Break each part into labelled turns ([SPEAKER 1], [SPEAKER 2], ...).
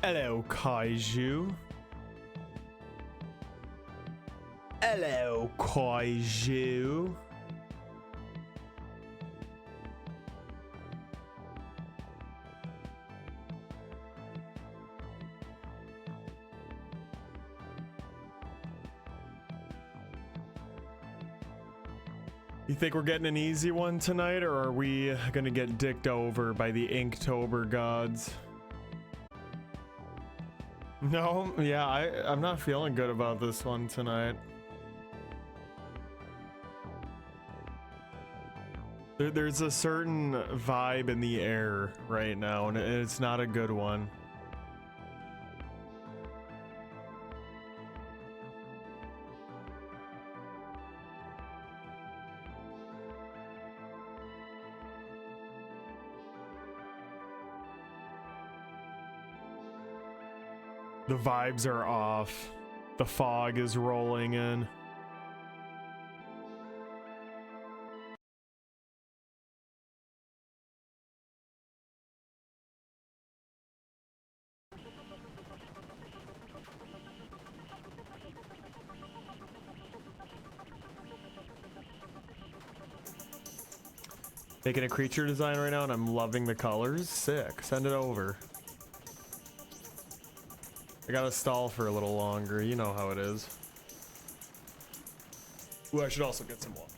[SPEAKER 1] Hello, Kaiju. Hello, Kaiju. You think we're getting an easy one tonight, or are we gonna get dicked over by the Inktober gods? No, yeah, I'm not feeling good about this one tonight. There's a certain vibe in the air right now, and it's not a good one. The vibes are off. The fog is rolling in. Making a creature design right now, and I'm loving the colors. Sick. Send it over. I gotta stall for a little longer. You know how it is. Ooh, I should also get some water.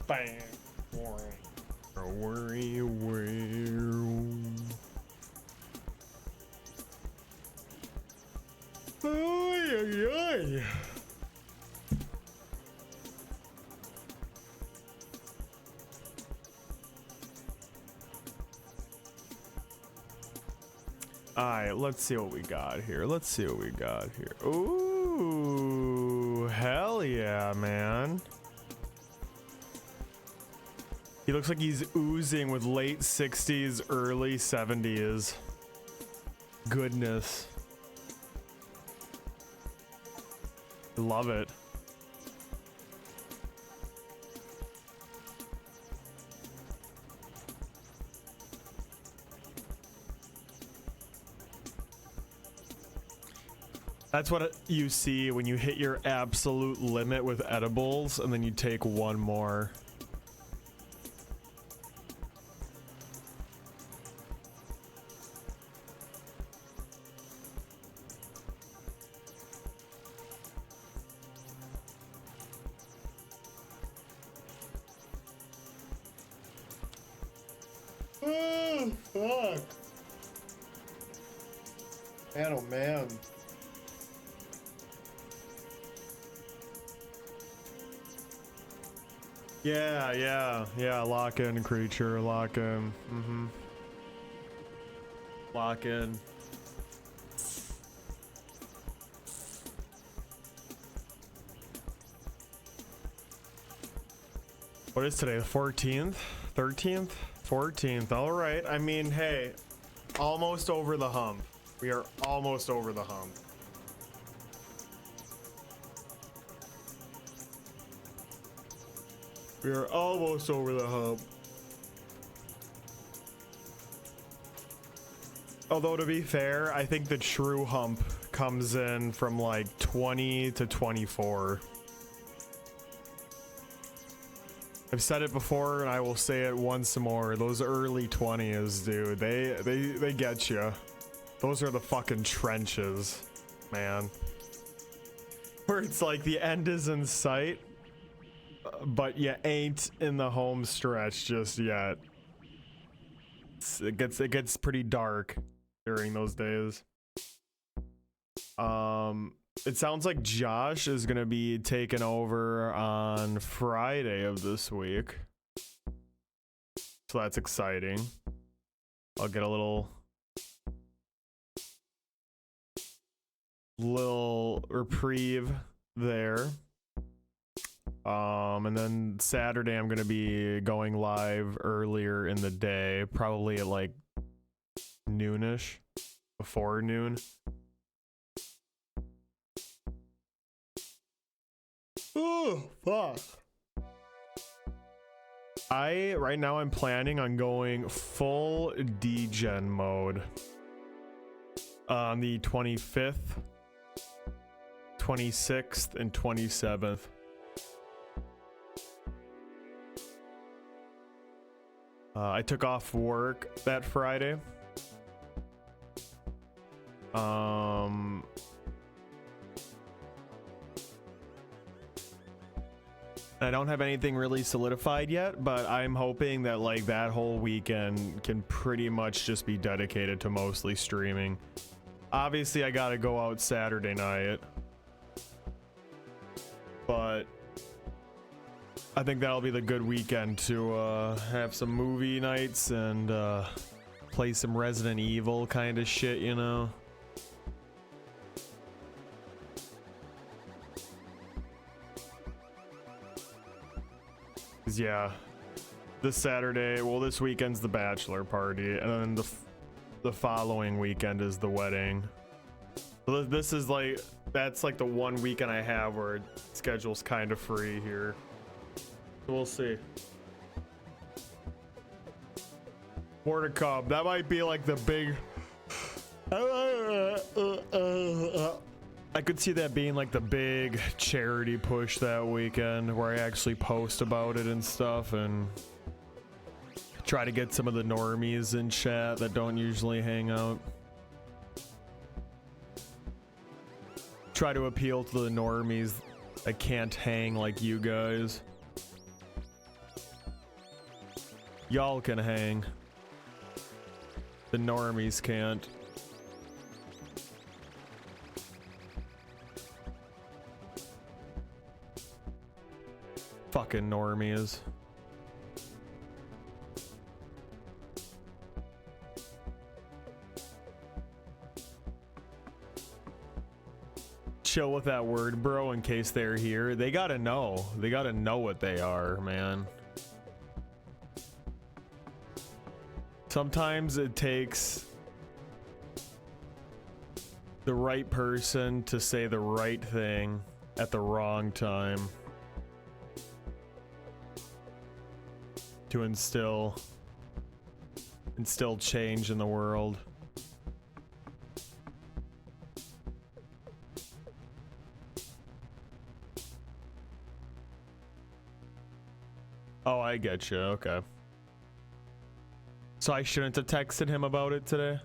[SPEAKER 1] Bam. Worry, Alright, let's see what we got here. Ooh, hell yeah, man. He looks like he's oozing with late 60s, early 70s. Goodness. Love it. That's what you see when you hit your absolute limit with edibles and then you take one more. Oh, fuck. Man, oh man. Yeah, lock in, creature, lock in. Lock in. What is today, the 14th? 13th? 14th, all right. I mean, hey, almost over the hump. We are almost over the hump. We are almost over the hump. Although, to be fair, I think the true hump comes in from like 20 to 24. I've said it before and I will say it once more. Those early 20s, dude, they get you. Those are the fucking trenches, man. Where it's like the end is in sight, but you ain't in the home stretch just yet. It gets pretty dark during those days. It sounds like Josh is gonna be taking over on Friday of this week, so that's exciting. I'll get a little little reprieve there. And then Saturday I'm gonna be going live earlier in the day, probably at like noonish, before noon. Oh, fuck. Right now I'm planning on going full degen mode on the 25th, 26th, and 27th. I took off work that Friday. I don't have anything really solidified yet, but I'm hoping that like that whole weekend can pretty much just be dedicated to mostly streaming. Obviously I gotta go out Saturday night, but I think that'll be the good weekend to have some movie nights and play some Resident Evil kind of shit, you know? Yeah, this Saturday, well, this weekend's the bachelor party, and then the following weekend is the wedding. So this is like, that's like the one weekend I have where schedule's kind of free here. We'll see. More to come. That might be like the big. I could see that being like the big charity push that weekend where I actually post about it and stuff and try to get some of the normies in chat that don't usually hang out. Try to appeal to the normies that can't hang like you guys. Y'all can hang. The normies can't. Fucking normies. Chill with that word, bro, in case they're here. They gotta know. They gotta know what they are, man. Sometimes it takes the right person to say the right thing at the wrong time to instill change in the world. Oh, I get you. Okay. So I shouldn't have texted him about it today?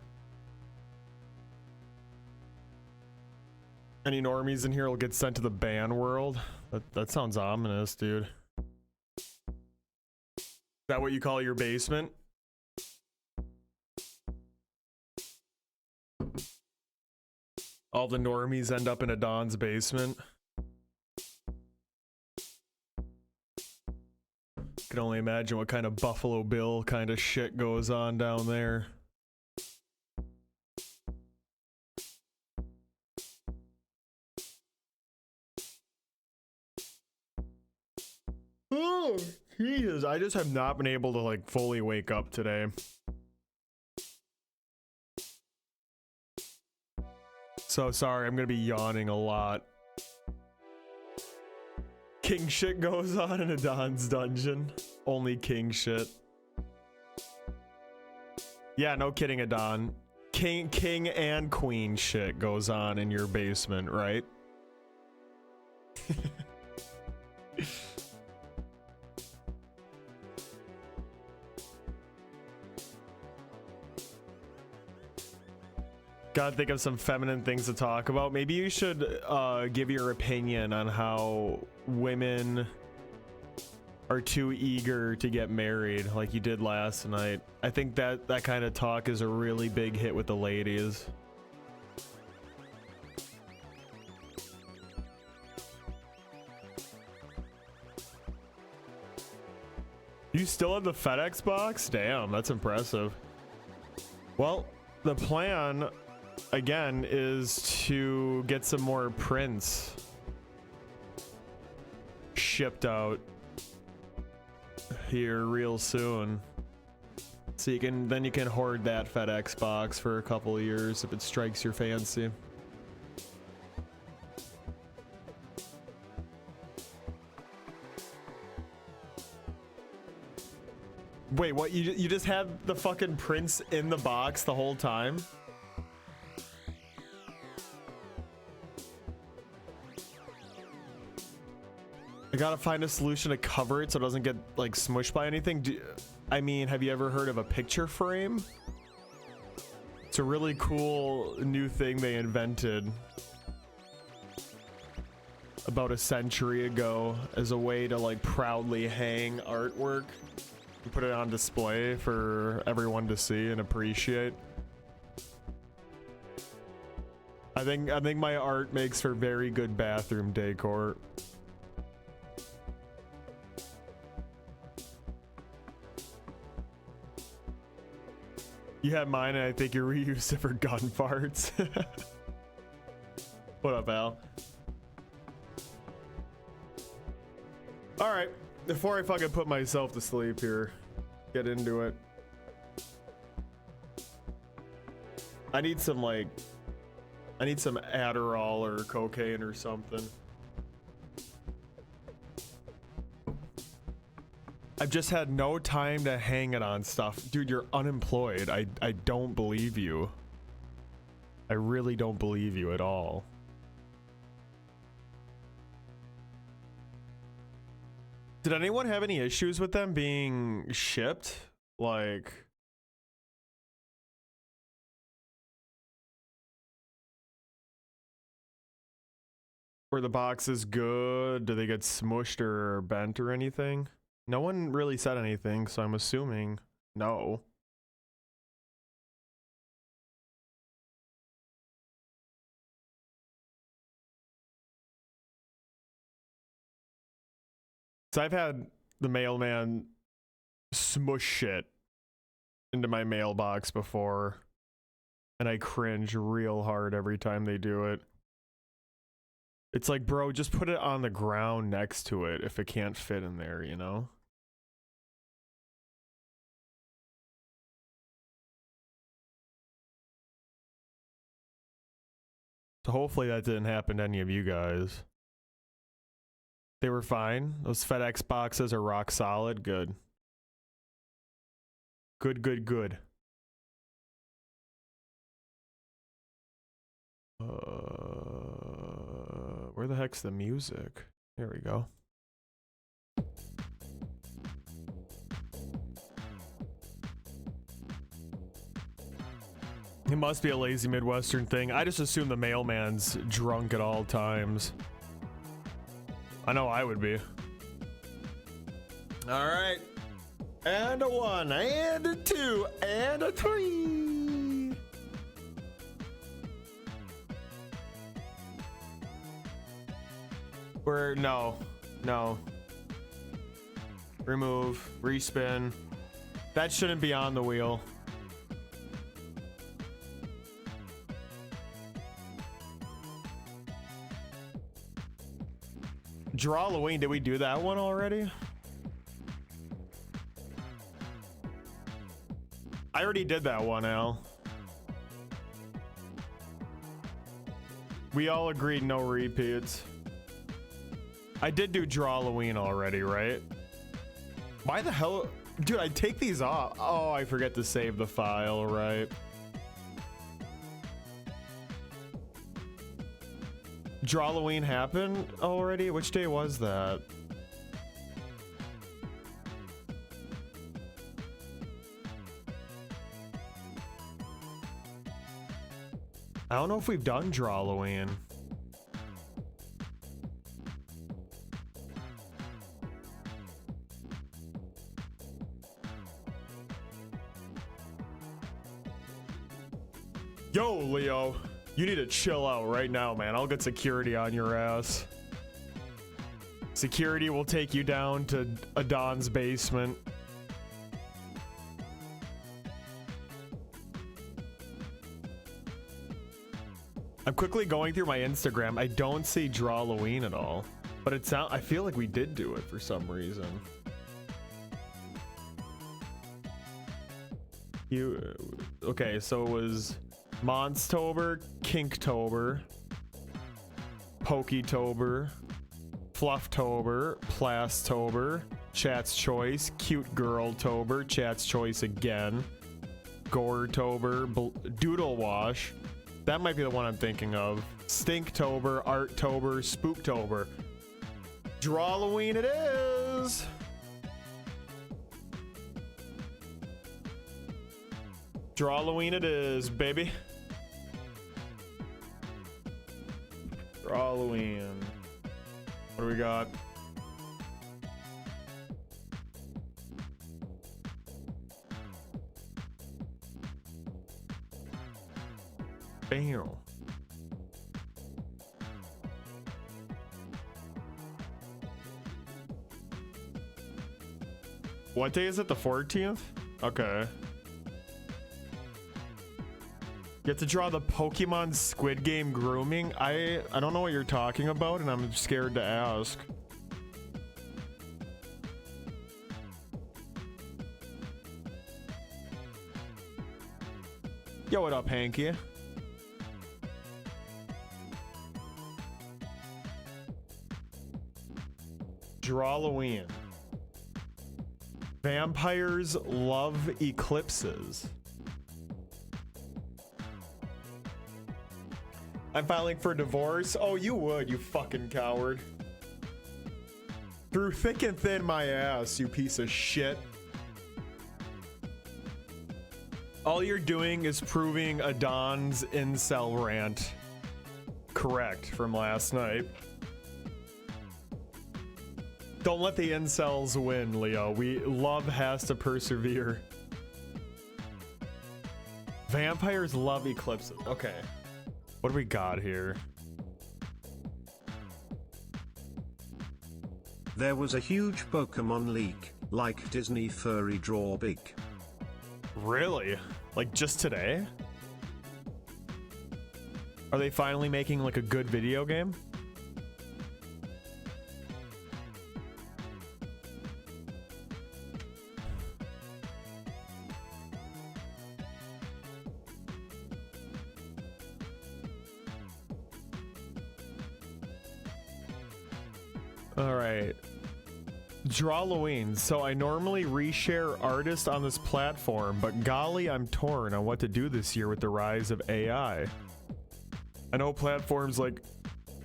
[SPEAKER 1] Any normies in here will get sent to the ban world? That sounds ominous, dude. Is that what you call your basement? All the normies end up in a Don's basement. Can only imagine what kind of Buffalo Bill kind of shit goes on down there. Oh, Jesus, I just have not been able to like fully wake up today. So sorry, I'm gonna be yawning a lot. King shit goes on in a Don's dungeon. Only king shit. Yeah, no kidding, Adon. King and queen shit goes on in your basement, right? Gotta think of some feminine things to talk about. Maybe you should give your opinion on how women are too eager to get married like you did last night. I think that kind of talk is a really big hit with the ladies. You still have the FedEx box? Damn, that's impressive. Well, the plan again, is to get some more prints shipped out here real soon. So you can hoard that FedEx box for a couple of years if it strikes your fancy. Wait, what? You just had the fucking prints in the box the whole time? I gotta find a solution to cover it so it doesn't get like smushed by anything. I mean, have you ever heard of a picture frame? It's a really cool new thing they invented about a century ago as a way to like proudly hang artwork and put it on display for everyone to see and appreciate. I think my art makes for very good bathroom decor. You have mine, and I think you reused it for gun farts. What up, Al? All right, before I fucking put myself to sleep here, get into it. I need some Adderall or cocaine or something. I've just had no time to hang it on stuff. Dude, you're unemployed. I don't believe you. I really don't believe you at all. Did anyone have any issues with them being shipped? Like... were the boxes good? Do they get smushed or bent or anything? No one really said anything, so I'm assuming no. So I've had the mailman smush shit into my mailbox before, and I cringe real hard every time they do it. It's like, bro, just put it on the ground next to it if it can't fit in there, you know? So hopefully that didn't happen to any of you guys. They were fine. Those FedEx boxes are rock solid. Good. Good, good, good. Where the heck's the music? There we go. It must be a lazy Midwestern thing. I just assume the mailman's drunk at all times. I know I would be. All right. And a 1, and a 2, and a 3. No. Remove, respin. That shouldn't be on the wheel. Drawloween, did we do that one already? I already did that one, Al. We all agreed no repeats. I did do Drawloween already, right? Why the hell? Dude, I take these off. Oh, I forget to save the file, right? Drawloween happened already? Which day was that? I don't know if we've done Drawloween. Yo, Leo, you need to chill out right now, man. I'll get security on your ass. Security will take you down to Adon's basement. I'm quickly going through my Instagram. I don't see Drawloween at all, but it's out. I feel like we did do it for some reason. Okay, so it was Monstober, Kinktober, Poketober, Flufftober, Plastober, Chat's Choice, Cute Girl-tober, Chat's Choice again, Goretober, Doodle Wash. That might be the one I'm thinking of. Stinktober, Arttober, Spooktober. Drawloween it is! Drawloween it is, baby. Drawloween. What do we got? Bam. What day is it? The 14th? Okay. You have to draw the Pokemon Squid Game grooming. I don't know what you're talking about, and I'm scared to ask. Yo, what up, Hanky? Drawloween. Vampires love eclipses. I'm filing for divorce. Oh, you would, you fucking coward. Through thick and thin my ass, you piece of shit. All you're doing is proving Adon's incel rant correct from last night. Don't let the incels win, Leo. Love has to persevere. Vampires love eclipses. Okay. What do we got here?
[SPEAKER 2] There was a huge Pokemon leak, like Disney Furry Draw Big.
[SPEAKER 1] Really? Like just today? Are they finally making like a good video game? All right. Drawloween. So I normally reshare artists on this platform, but golly, I'm torn on what to do this year with the rise of AI. I know platforms like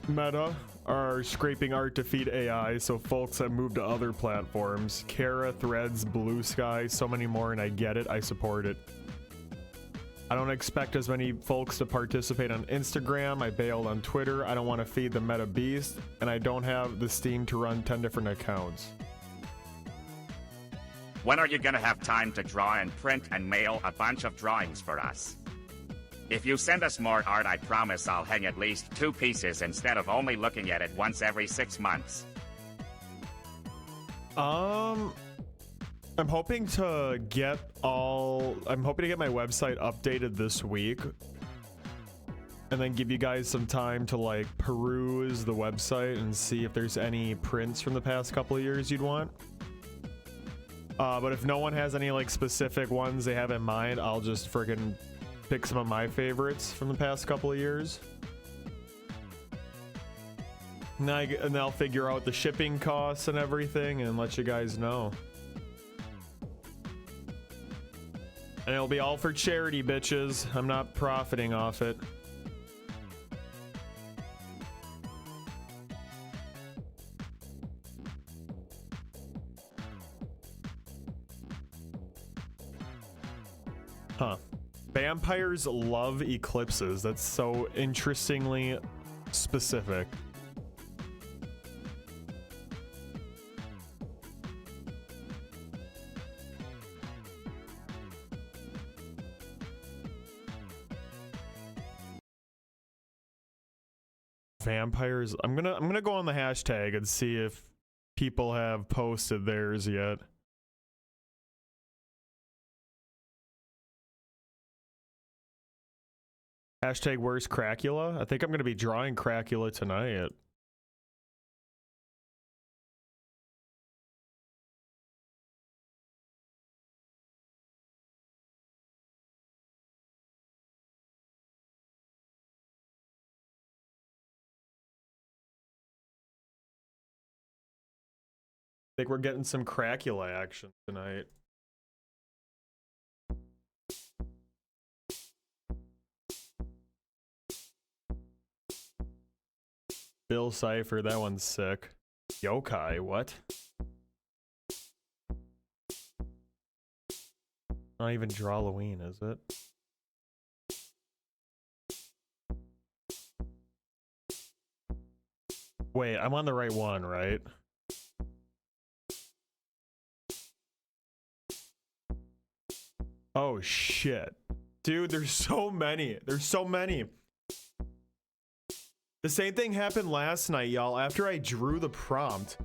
[SPEAKER 1] Meta are scraping art to feed AI, so folks have moved to other platforms. Kara, Threads, Blue Sky, so many more, and I get it. I support it. I don't expect as many folks to participate on Instagram. I bailed on Twitter. I don't want to feed the meta beast, and I don't have the Steam to run 10 different accounts.
[SPEAKER 3] When are you gonna have time to draw and print and mail a bunch of drawings for us? If you send us more art, I promise I'll hang at least 2 pieces instead of only looking at it once every 6 months.
[SPEAKER 1] I'm hoping to get my website updated this week and then give you guys some time to like peruse the website and see if there's any prints from the past couple of years you'd want. But if no one has any like specific ones they have in mind, I'll just friggin' pick some of my favorites from the past couple of years. And I'll figure out the shipping costs and everything and let you guys know. And it'll be all for charity, bitches. I'm not profiting off it. Huh. Vampires love eclipses. That's so interestingly specific. Vampires. I'm gonna go on the hashtag and see if people have posted theirs yet. Hashtag where's Cracula? I think I'm gonna be drawing Cracula tonight. I think we're getting some Cracula action tonight. Bill Cipher, that one's sick. Yokai, what? Not even Drawloween, is it? Wait, I'm on the right one, right? Oh shit. Dude, there's so many. There's so many. The same thing happened last night, y'all, after I drew the prompt.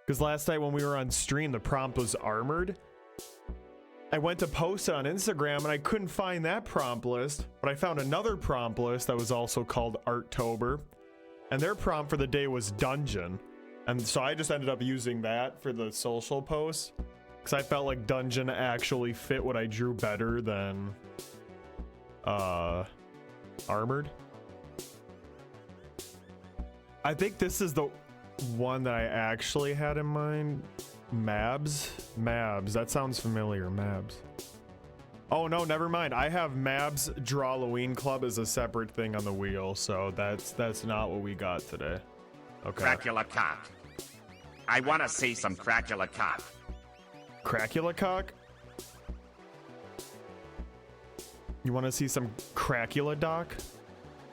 [SPEAKER 1] Because last night when we were on stream, the prompt was armored. I went to post it on Instagram and I couldn't find that prompt list, but I found another prompt list that was also called Arttober. And their prompt for the day was dungeon. And so I just ended up using that for the social post. Because I felt like dungeon actually fit what I drew better than armored. I think this is the one that I actually had in mind. Mabs? Mabs. That sounds familiar. Mabs. Oh no, never mind. I have Mabs Drawloween Club as a separate thing on the wheel, so that's not what we got today. Okay.
[SPEAKER 3] Cracula cock. I want to see some Cracula cock.
[SPEAKER 1] Cracula cock? You want to see some Cracula doc?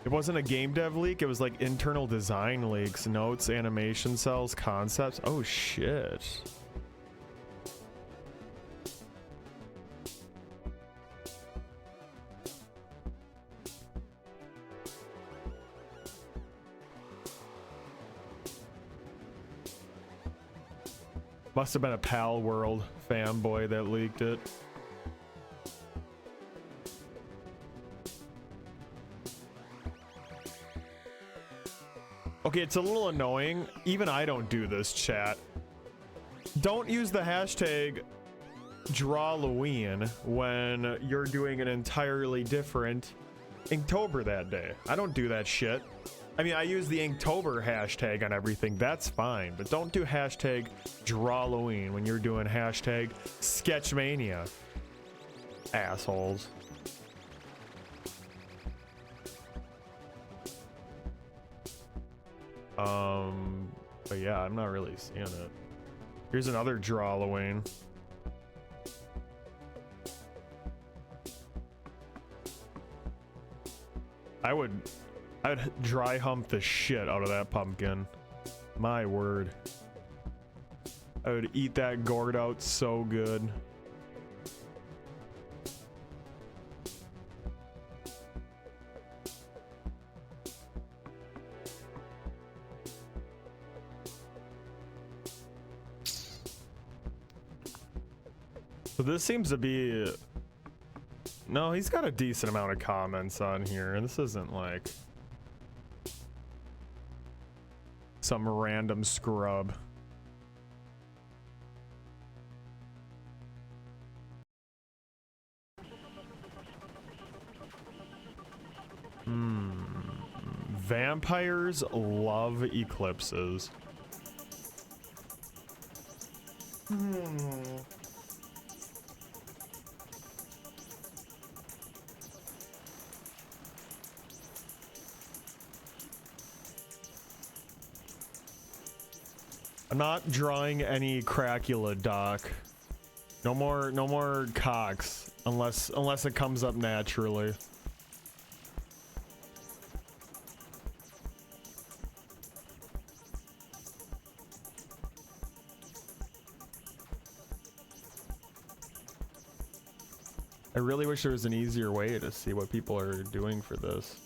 [SPEAKER 1] It wasn't a game dev leak, it was like internal design leaks, notes, animation cells, concepts. Oh shit. Must have been a Pal World fanboy that leaked it. Okay, it's a little annoying. Even I don't do this, chat. Don't use the hashtag Drawloween when you're doing an entirely different Inktober that day. I don't do that shit. I mean, I use the Inktober hashtag on everything. That's fine. But don't do hashtag Drawloween when you're doing hashtag Sketchmania. Assholes. But yeah, I'm not really seeing it. Here's another Drawloween. I would dry hump the shit out of that pumpkin. My word. I would eat that gourd out so good. So this seems to be... No, he's got a decent amount of comments on here. This isn't like some random scrub. Vampires love eclipses. I'm not drawing any Cracula, Doc. No more cocks, unless it comes up naturally. I really wish there was an easier way to see what people are doing for this.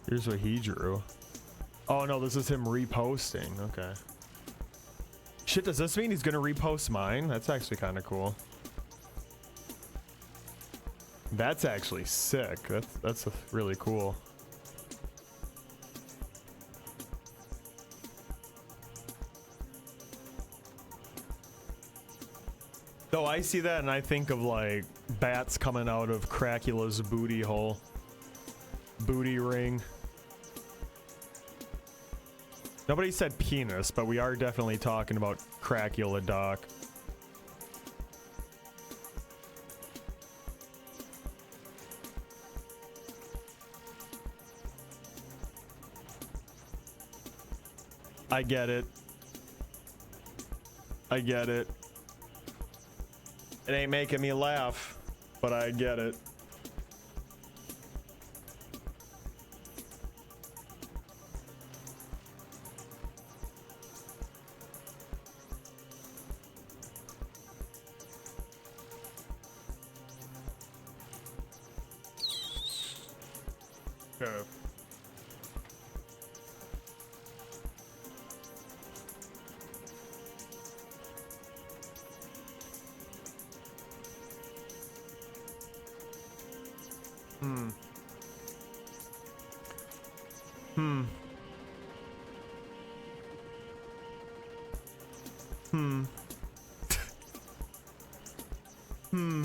[SPEAKER 1] Here's what he drew. Oh no, this is him reposting. Okay. Shit, does this mean he's gonna repost mine? That's actually kind of cool. That's actually sick. That's really cool. Though I see that and I think of like bats coming out of Cracula's booty hole. Booty ring. Nobody said penis, but we are definitely talking about Cracula, Doc. I get it. I get it. It ain't making me laugh, but I get it. Okay. Hmm. Hmm. Hmm. Hmm.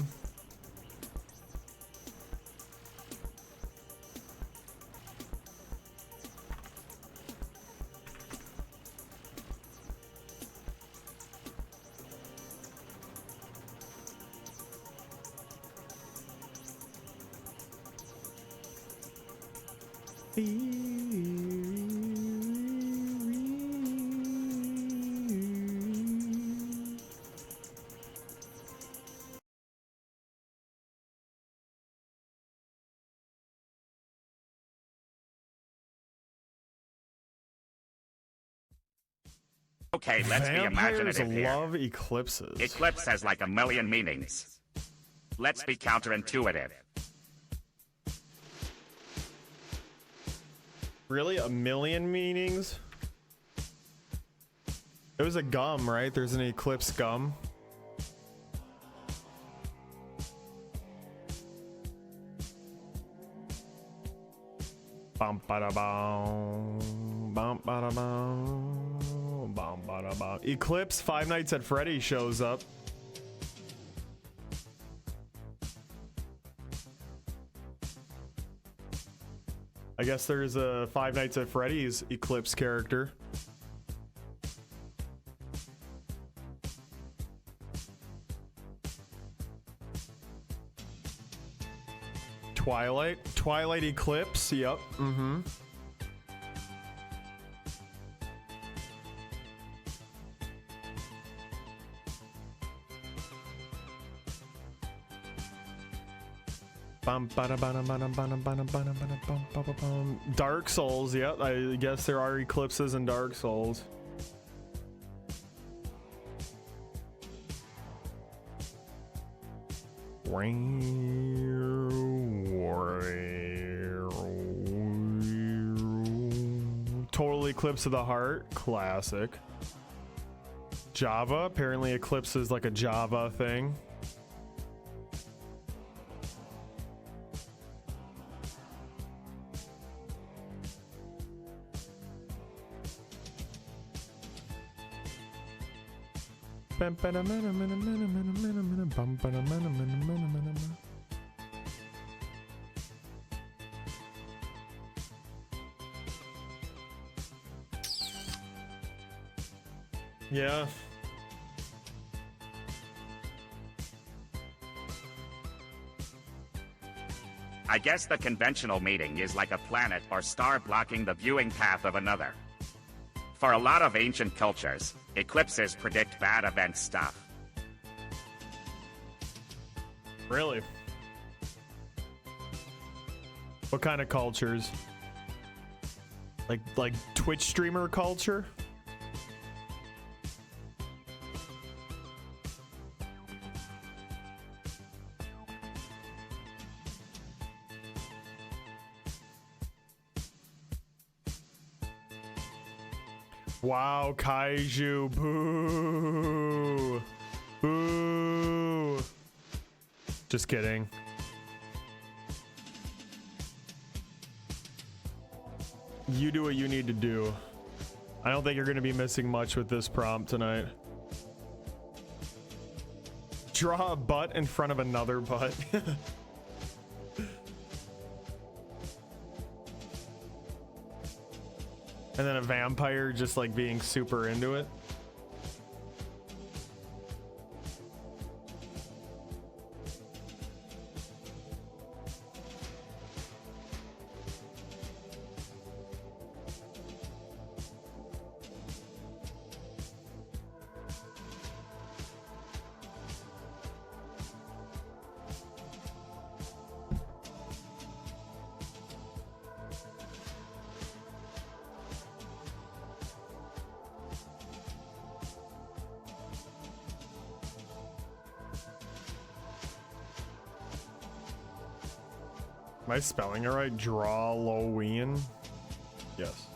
[SPEAKER 3] Okay, let's be
[SPEAKER 1] Vampires
[SPEAKER 3] imaginative here.
[SPEAKER 1] love eclipses.
[SPEAKER 3] Eclipse has like a million meanings. Let's be counterintuitive.
[SPEAKER 1] Really? A million meanings? It was a gum, right? There's an eclipse gum. Bum ba da bum. Bum ba da bum. Bum ba da bum. Eclipse Five Nights at Freddy's shows up. I guess there's a Five Nights at Freddy's Eclipse character. Twilight Eclipse, yep. Mm-hmm. Dark Souls, yep. I guess there are eclipses in Dark Souls. Total Eclipse of the Heart, classic. Java, apparently Eclipse is like a Java thing. Yeah.
[SPEAKER 3] I guess the conventional meaning is like a planet or star blocking the viewing path of another. For a lot of ancient cultures, eclipses predict bad event stuff.
[SPEAKER 1] Really? What kind of cultures? Like Twitch streamer culture? Wow, Kaiju. Boo. Boo. Just kidding. You do what you need to do. I don't think you're going to be missing much with this prompt tonight. Draw a butt in front of another butt. And then a vampire just like being super into it. Am I spelling it right? Drawlowian? Yes.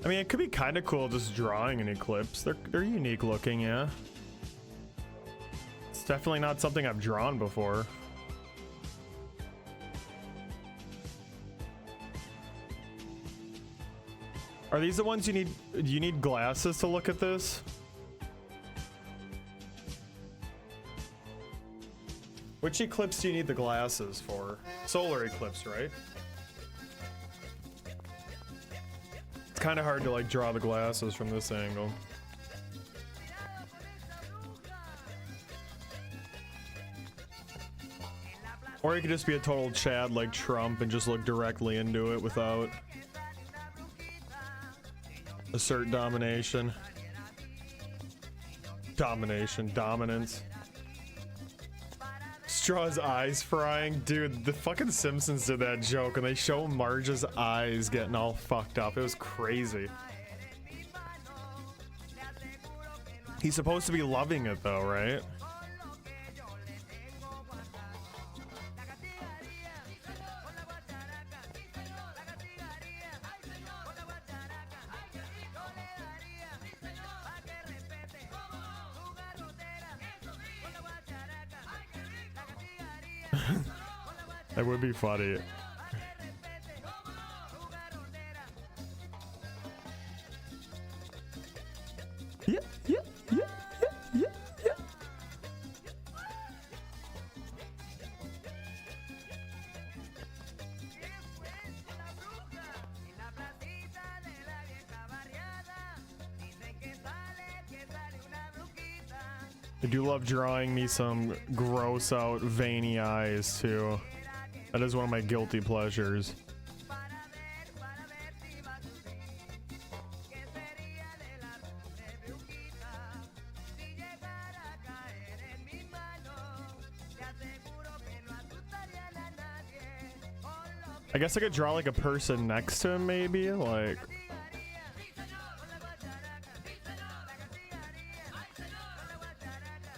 [SPEAKER 1] I mean, it could be kind of cool just drawing an eclipse. They're unique looking, yeah. It's definitely not something I've drawn before. Are these the ones you need? Do you need glasses to look at this? Which eclipse do you need the glasses for? Solar eclipse, right? It's kind of hard to like draw the glasses from this angle. Or you could just be a total Chad like Trump and just look directly into it without assert domination. Dominance. Straw's eyes frying. Dude, the fucking Simpsons did that joke and they show Marge's eyes getting all fucked up. It was crazy. He's supposed to be loving it though, right? That would be funny. Yeah. I do love drawing me some gross out veiny eyes too. That is one of my guilty pleasures. I guess I could draw like a person next to him, maybe, like.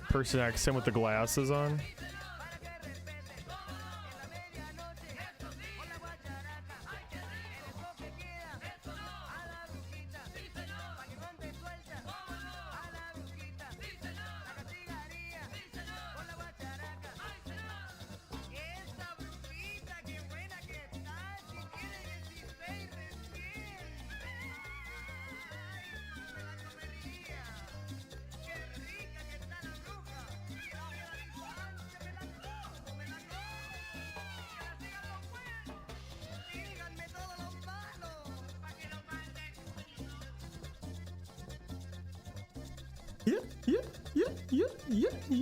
[SPEAKER 1] Person next to him with the glasses on. Yeah.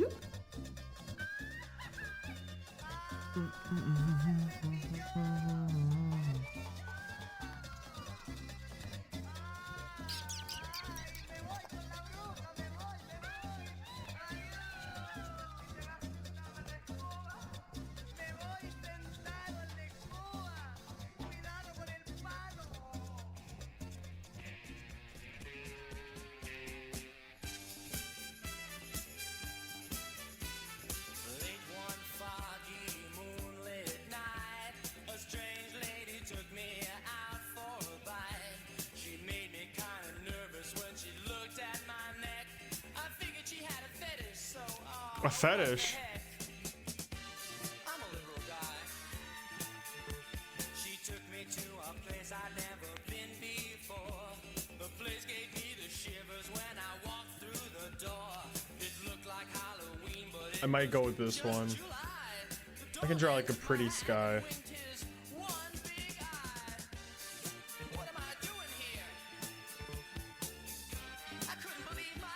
[SPEAKER 1] A fetish?
[SPEAKER 4] I'm a liberal guy. She took me to a place I'd never been before. The place gave me the shivers when I walked through the door. It looked like Halloween, but it
[SPEAKER 1] I might go with this one. I can draw like a pretty sky.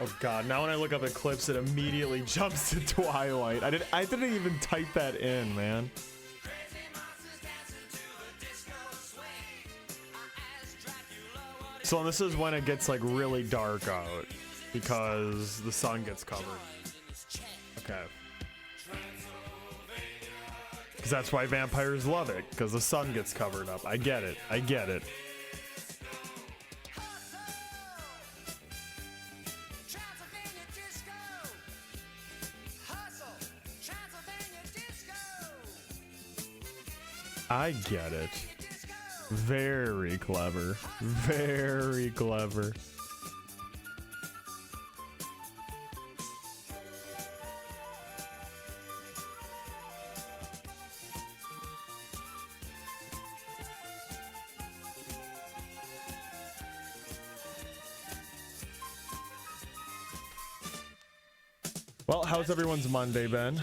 [SPEAKER 1] Oh god, now when I look up Eclipse it immediately jumps to Twilight. I didn't even type that in, man. So this is when it gets like really dark out because the sun gets covered. Okay. Because that's why vampires love it, because the sun gets covered up. I get it. I get it. I get it. Very clever. Very clever. Well, how's everyone's Monday been?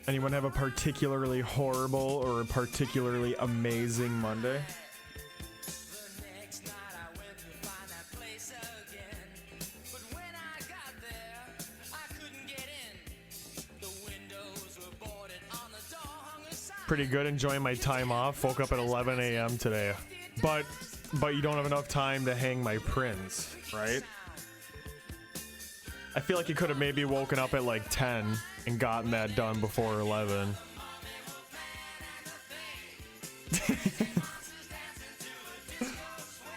[SPEAKER 1] Anyone have a particularly horrible or a particularly amazing Monday? Pretty good, enjoying my time off. Woke up at 11 a.m. today. But you don't have enough time to hang my prints, right? I feel like you could have maybe woken up at like 10 and gotten that done before 11.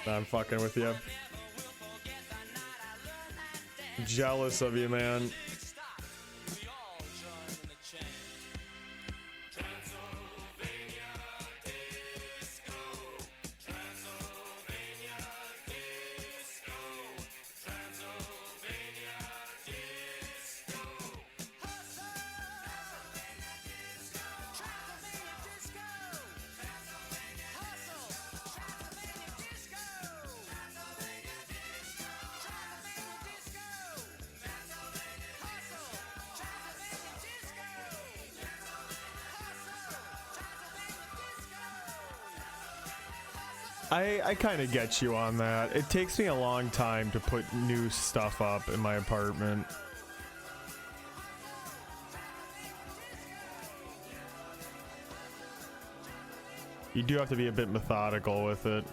[SPEAKER 1] I'm fucking with you. Jealous of you, man. I kind of get you on that. It takes me a long time to put new stuff up in my apartment. You do have to be a bit methodical with it.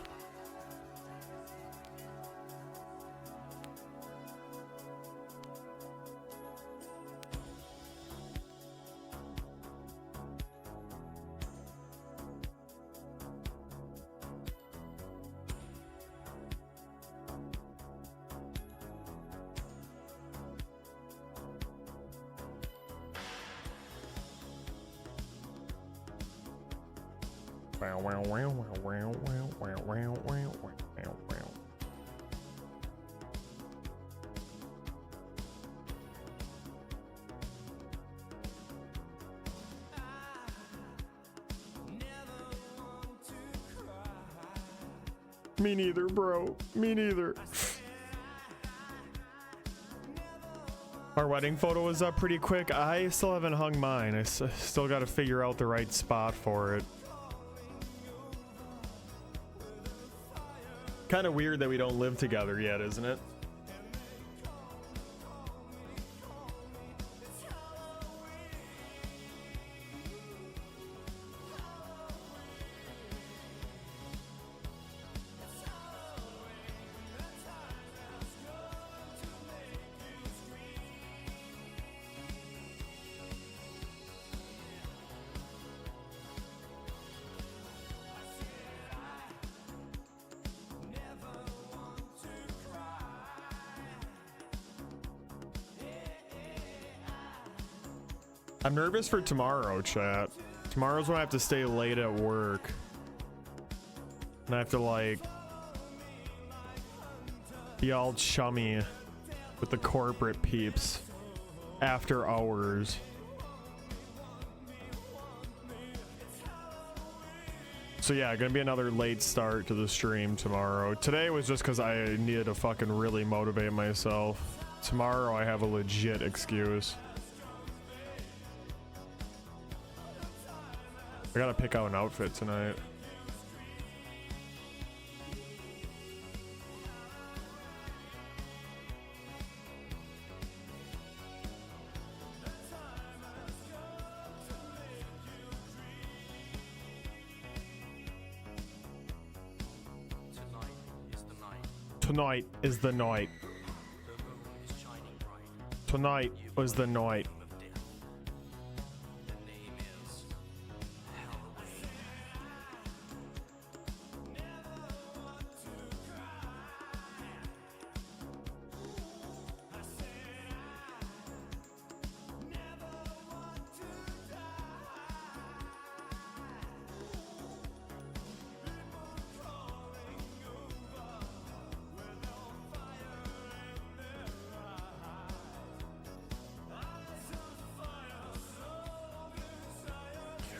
[SPEAKER 1] Me neither, bro. Me neither. Our wedding photo was up pretty quick. I still haven't hung mine. I still got to figure out the right spot for it. Kind of weird that we don't live together yet, isn't it? I'm nervous for tomorrow, chat. Tomorrow's when I have to stay late at work. And I have to, like, be all chummy with the corporate peeps after hours. So yeah, gonna be another late start to the stream tomorrow. Today was just because I needed to fucking really motivate myself. Tomorrow I have a legit excuse. I gotta pick out an outfit tonight. Tonight is the night. Tonight was the night.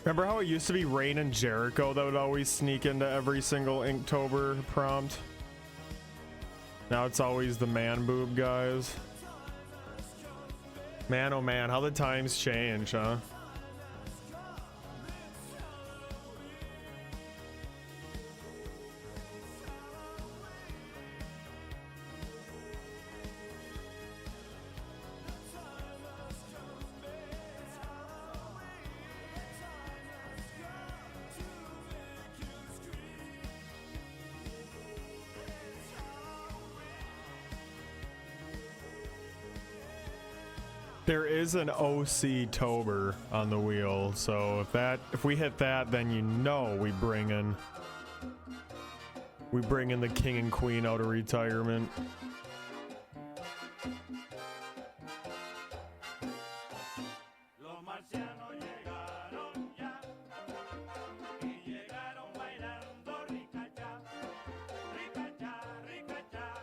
[SPEAKER 1] Remember how it used to be Rain and Jericho that would always sneak into every single Inktober prompt? Now it's always the man boob guys. Man, oh man, how the times change, huh? There is an OC Tober on the wheel, so if we hit that, then you know we bring in the king and queen out of retirement.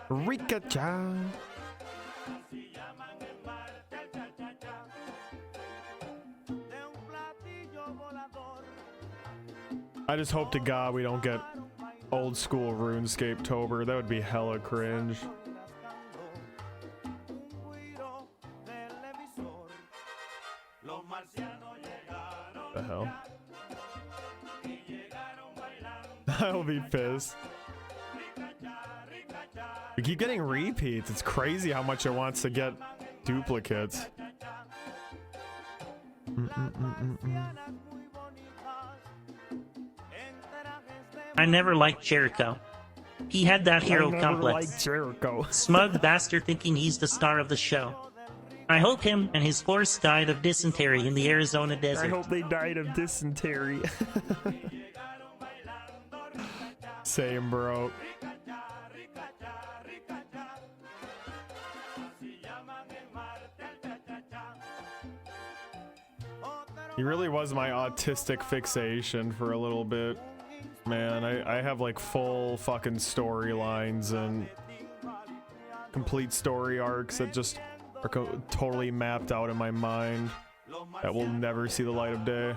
[SPEAKER 1] Rika-cha. I just hope to God we don't get old school RuneScape Tober. That would be hella cringe. The hell? I'll be pissed. We keep getting repeats. It's crazy how much it wants to get duplicates.
[SPEAKER 5] I never liked Jericho. He had that hero complex.
[SPEAKER 1] Like Jericho.
[SPEAKER 5] Smug bastard thinking he's the star of the show. I hope him and his horse died of dysentery in the Arizona desert.
[SPEAKER 1] I hope they died of dysentery. Same, bro. He really was my autistic fixation for a little bit. Man, I have like full fucking storylines and complete story arcs that just are totally mapped out in my mind that will never see the light of day.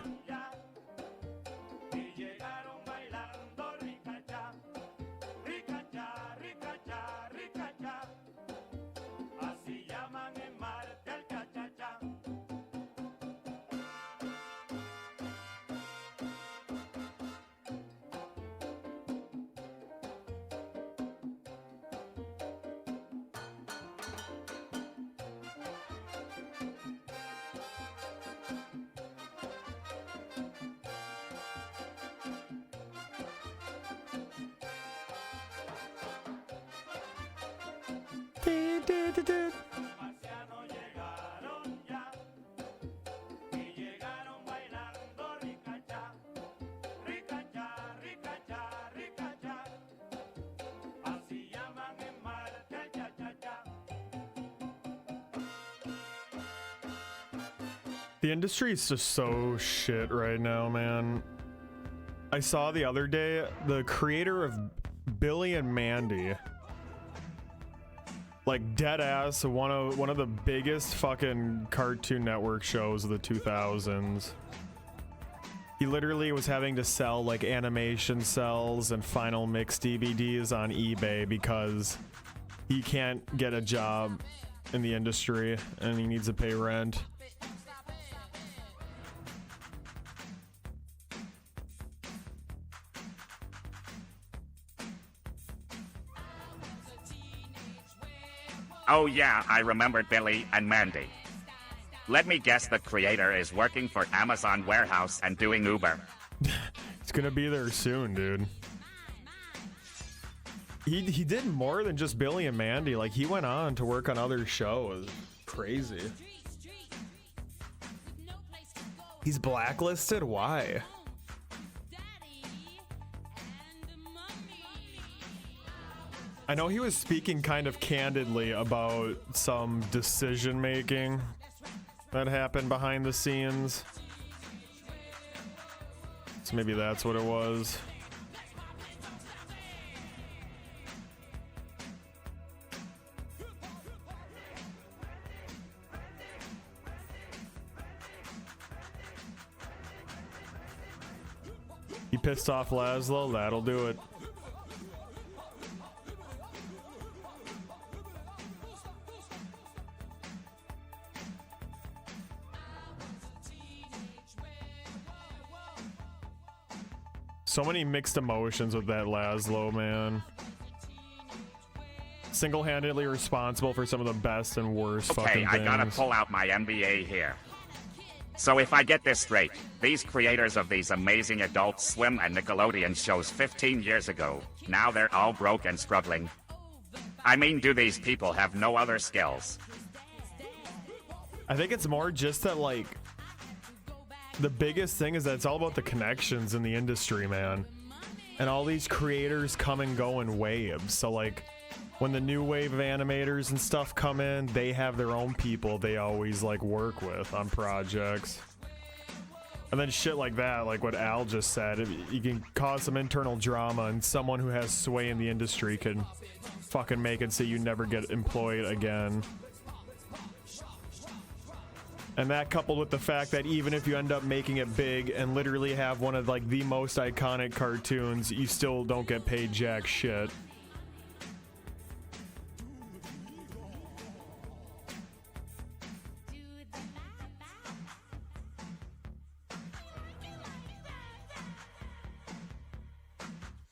[SPEAKER 1] The industry is just so shit right now, man. I saw the other day the creator of Billy and Mandy, like dead ass, one of the biggest fucking Cartoon Network shows of the 2000s. He literally was having to sell like animation cells and final mix DVDs on eBay because he can't get a job in the industry and he needs to pay rent.
[SPEAKER 3] Oh yeah, I remember Billy and Mandy. Let me guess, the creator is working for Amazon Warehouse and doing Uber.
[SPEAKER 1] It's gonna be there soon, dude. He did more than just Billy and Mandy. Like, he went on to work on other shows. Crazy. He's blacklisted? Why? I know he was speaking kind of candidly about some decision making that happened behind the scenes. So maybe that's what it was. He pissed off Laszlo, that'll do it. So many mixed emotions with that Laszlo, man. Single-handedly responsible for some of the best and worst
[SPEAKER 3] Okay,
[SPEAKER 1] fucking
[SPEAKER 3] I
[SPEAKER 1] things.
[SPEAKER 3] gotta pull out my MBA here. So if I get this straight, these creators of these amazing Adult Swim and Nickelodeon shows 15 years ago, now they're all broke and struggling. I mean, do these people have no other skills?
[SPEAKER 1] I think it's more just that, like, the biggest thing is that it's all about the connections in the industry, man. And all these creators come and go in waves. So, like, when the new wave of animators and stuff come in, they have their own people they always, like, work with on projects. And then shit like that, like what Al just said, you can cause some internal drama, and someone who has sway in the industry can fucking make it so you never get employed again. And that, coupled with the fact that even if you end up making it big and literally have one of like the most iconic cartoons, you still don't get paid jack shit.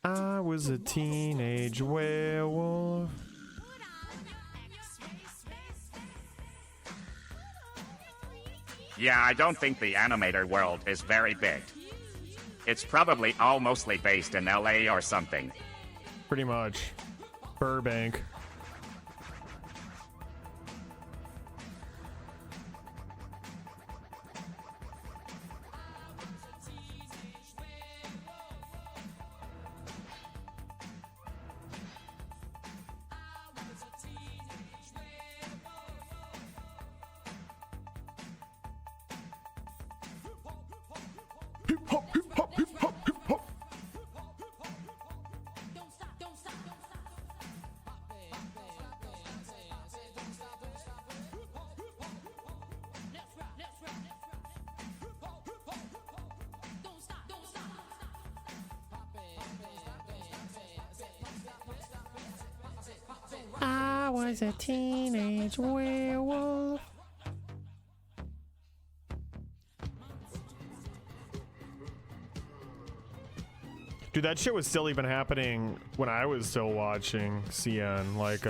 [SPEAKER 1] I was a teenage werewolf.
[SPEAKER 3] Yeah, I don't think the animator world is very big. It's probably all mostly based in LA or something.
[SPEAKER 1] Pretty much. Burbank. was a teenage werewolf. Dude, that shit was still even happening when I was still watching CN. Like,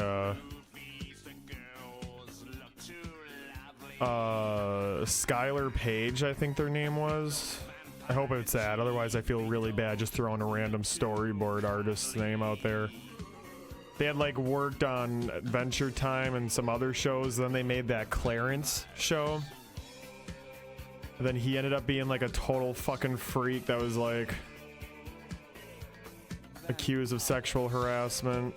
[SPEAKER 1] Skylar Page, I think their name was. I hope it's that. Otherwise, I feel really bad just throwing a random storyboard artist's name out there. They had like worked on Adventure Time and some other shows. Then they made that Clarence show. And then he ended up being like a total fucking freak that was like accused of sexual harassment.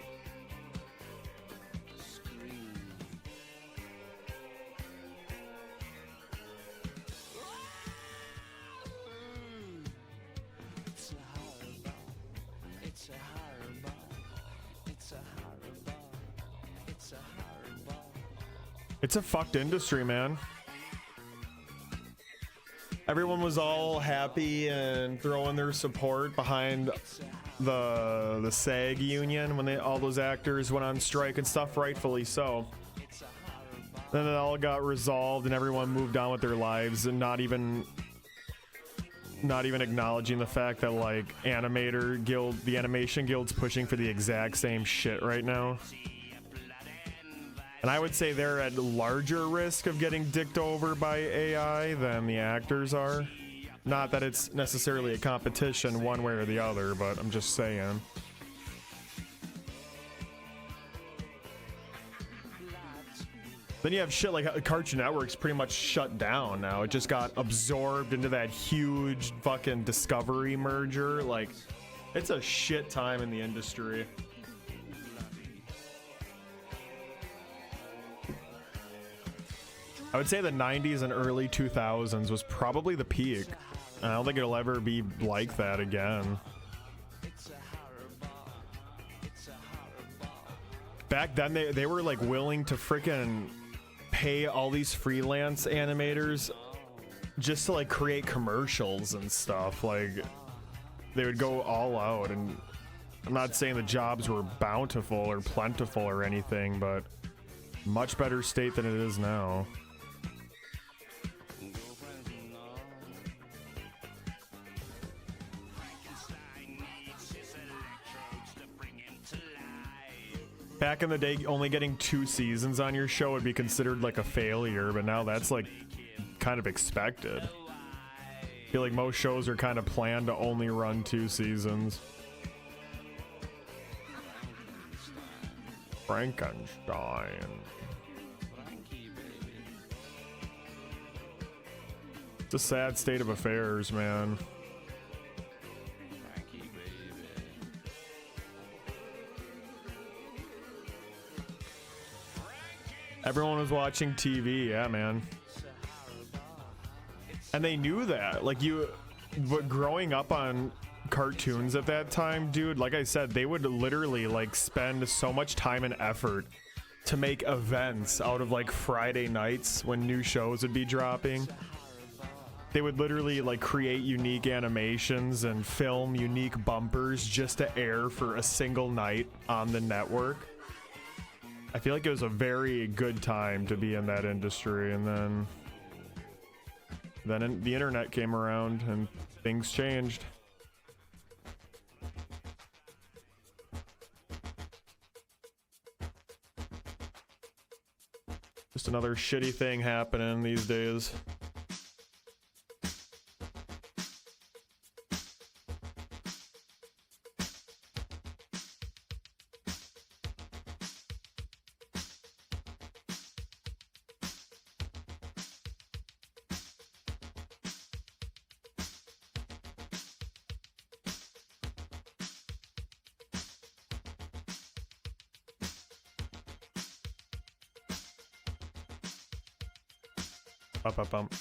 [SPEAKER 1] It's a fucked industry, man. Everyone was all happy and throwing their support behind the SAG union when all those actors went on strike and stuff, rightfully so. Then it all got resolved and everyone moved on with their lives and not even acknowledging the fact that like the animation guild's pushing for the exact same shit right now. And I would say they're at larger risk of getting dicked over by AI than the actors are. Not that it's necessarily a competition one way or the other, but I'm just saying. Then you have shit like Cartoon Network's pretty much shut down now. It just got absorbed into that huge fucking Discovery merger. Like, it's a shit time in the industry. I would say the 90s and early 2000s was probably the peak. I don't think it'll ever be like that again. Back then, they were like willing to freaking pay all these freelance animators just to like create commercials and stuff. Like, they would go all out, and I'm not saying the jobs were bountiful or plentiful or anything, but much better state than it is now. Back in the day, only getting 2 seasons on your show would be considered like a failure, but now that's like kind of expected. I feel like most shows are kind of planned to only run 2 seasons. Frankenstein. It's a sad state of affairs, man. Everyone was watching TV, yeah, man. And they knew that. Like, but growing up on cartoons at that time, dude, like I said, they would literally like spend so much time and effort to make events out of like Friday nights when new shows would be dropping. They would literally like create unique animations and film unique bumpers just to air for a single night on the network. I feel like it was a very good time to be in that industry, and then the internet came around and things changed. Just another shitty thing happening these days. Bump.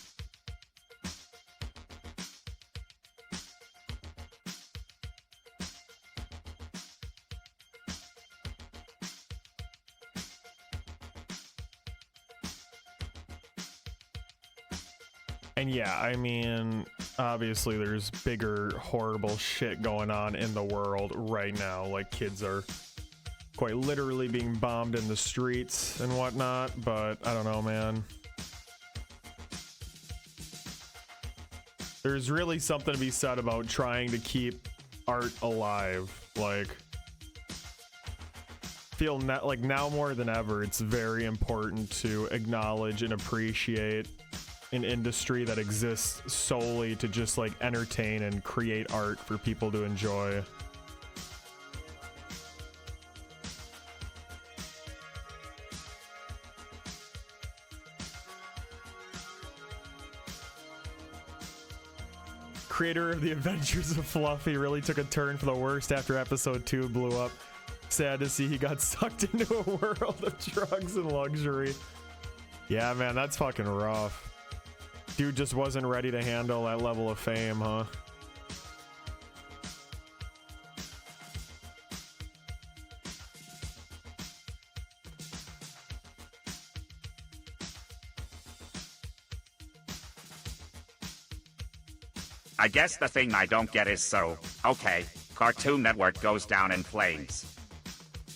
[SPEAKER 1] And yeah, I mean, obviously there's bigger, horrible shit going on in the world right now. Like, kids are quite literally being bombed in the streets and whatnot, but I don't know, man. There's really something to be said about trying to keep art alive. Like, feel like now more than ever, it's very important to acknowledge and appreciate an industry that exists solely to just like entertain and create art for people to enjoy. Creator of The Adventures of Fluffy really took a turn for the worst after episode 2 blew up. Sad to see he got sucked into a world of drugs and luxury. Yeah, man, that's fucking rough. Dude just wasn't ready to handle that level of fame, huh?
[SPEAKER 3] I guess the thing I don't get is so, okay, Cartoon Network goes down in flames.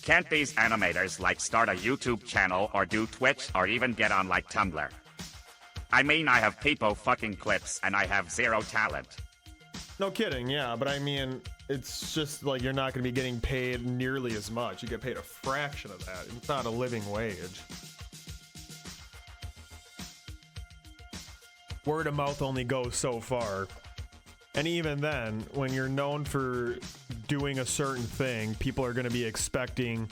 [SPEAKER 3] Can't these animators like start a YouTube channel or do Twitch or even get on like Tumblr? I mean, I have people fucking clips and I have zero talent.
[SPEAKER 1] No kidding, yeah, but I mean, it's just like you're not going to be getting paid nearly as much. You get paid a fraction of that. It's not a living wage. Word of mouth only goes so far. And even then, when you're known for doing a certain thing, people are going to be expecting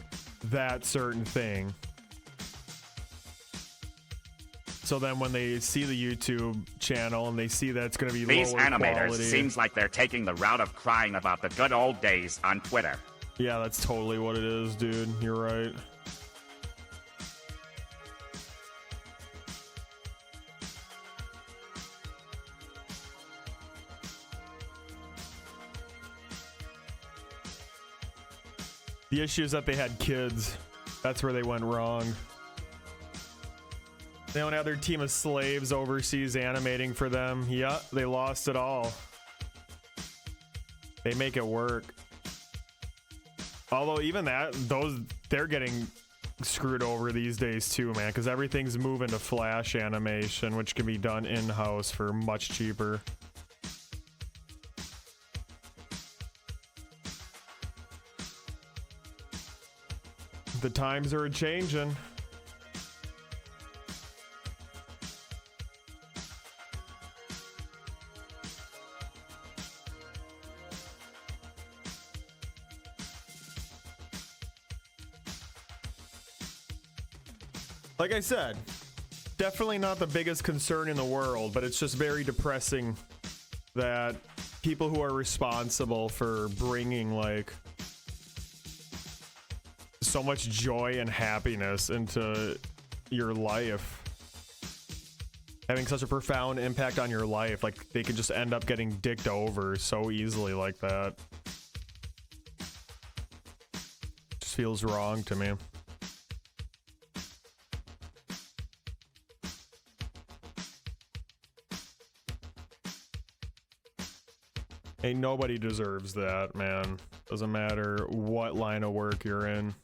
[SPEAKER 1] that certain thing. So then when they see the YouTube channel and they see that it's going to be
[SPEAKER 3] These
[SPEAKER 1] lower
[SPEAKER 3] animators
[SPEAKER 1] quality,
[SPEAKER 3] seems like they're taking the route of crying about the good old days on Twitter.
[SPEAKER 1] yeah, that's totally what it is, dude. You're right. The issue is that they had kids. That's where they went wrong. They only had their team of slaves overseas animating for them. Yeah, they lost it all. They make it work. Although even that, they're getting screwed over these days too, man, because everything's moving to Flash animation, which can be done in-house for much cheaper. The times are a-changing. Like I said, definitely not the biggest concern in the world, but it's just very depressing that people who are responsible for bringing like so much joy and happiness into your life, having such a profound impact on your life, like they can just end up getting dicked over so easily like that. Just feels wrong to me. Ain't nobody deserves that, man. Doesn't matter what line of work you're in.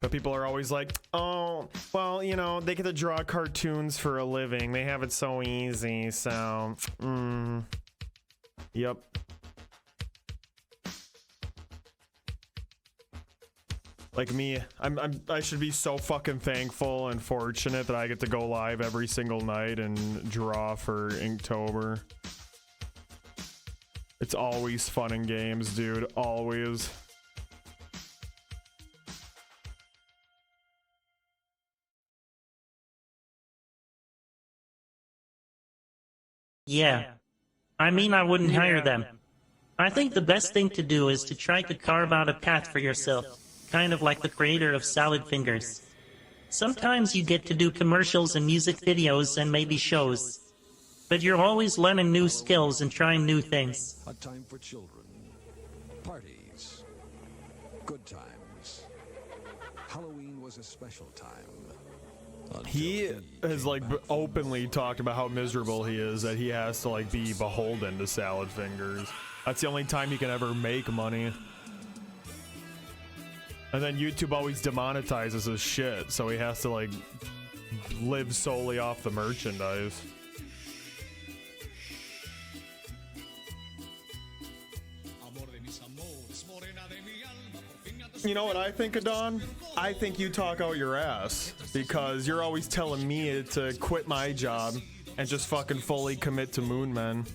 [SPEAKER 1] But people are always like, oh, well, you know, they get to draw cartoons for a living. They have it so easy, so, yep. Like me, I should be so fucking thankful and fortunate that I get to go live every single night and draw for Inktober. It's always fun and games, dude. Always.
[SPEAKER 5] Yeah. I mean, I wouldn't hire them. I think the best thing to do is to try to carve out a path for yourself, kind of like the creator of Salad Fingers. Sometimes you get to do commercials and music videos and maybe shows, but you're always learning new skills and trying new things.
[SPEAKER 6] A time for children, parties, good times. Halloween was a special time.
[SPEAKER 1] He has like openly talked about how miserable he is that he has to like be beholden to Salad Fingers. That's the only time he can ever make money. And then YouTube always demonetizes his shit, so he has to like live solely off the merchandise. You know what I think, Adon? I think you talk out your ass because you're always telling me to quit my job and just fucking fully commit to Moonmen.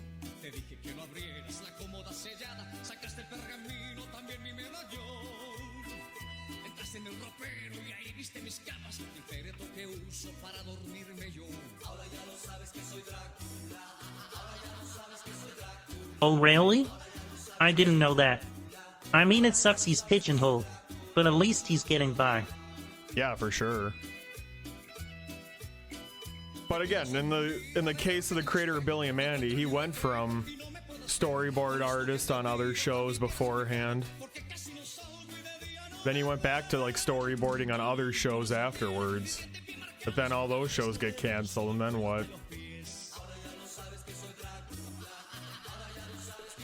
[SPEAKER 5] Oh, really? I didn't know that. I mean, it sucks he's pigeonholed, but at least he's getting by.
[SPEAKER 1] Yeah, for sure. But again, in the case of the creator of Billy and Mandy, he went from storyboard artist on other shows beforehand. Then he went back to like storyboarding on other shows afterwards. But then all those shows get canceled, and then what?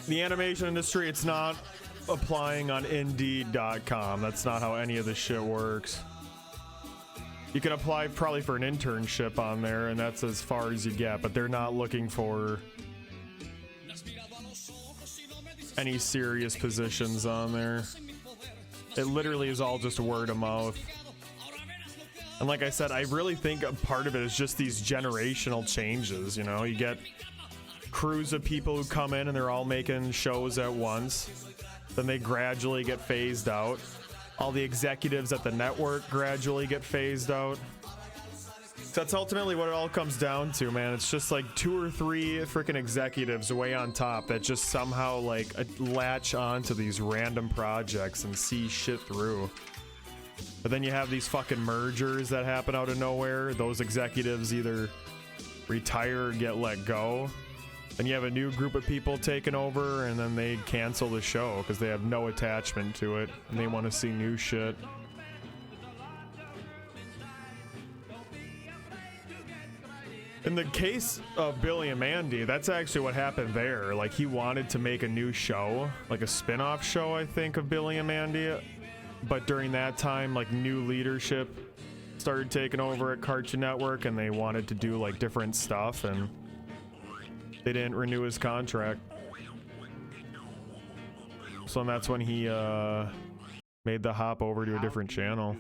[SPEAKER 1] The animation industry, it's not applying on Indeed.com. That's not how any of this shit works. You can apply probably for an internship on there, and that's as far as you get, but they're not looking for any serious positions on there. It literally is all just word of mouth. And like I said, I really think a part of it is just these generational changes, you know? You get crews of people who come in and they're all making shows at once. Then they gradually get phased out. All the executives at the network gradually get phased out. So that's ultimately what it all comes down to, man. It's just like 2 or 3 freaking executives way on top that just somehow like latch onto these random projects and see shit through. But then you have these fucking mergers that happen out of nowhere. Those executives either retire or get let go. Then you have a new group of people taking over, and then they cancel the show because they have no attachment to it and they want to see new shit. In the case of Billy and Mandy, that's actually what happened there. Like, he wanted to make a new show, like a spin-off show, I think, of Billy and Mandy. But during that time, like, new leadership started taking over at Cartoon Network, and they wanted to do like different stuff, and they didn't renew his contract. So that's when he made the hop over to a different channel.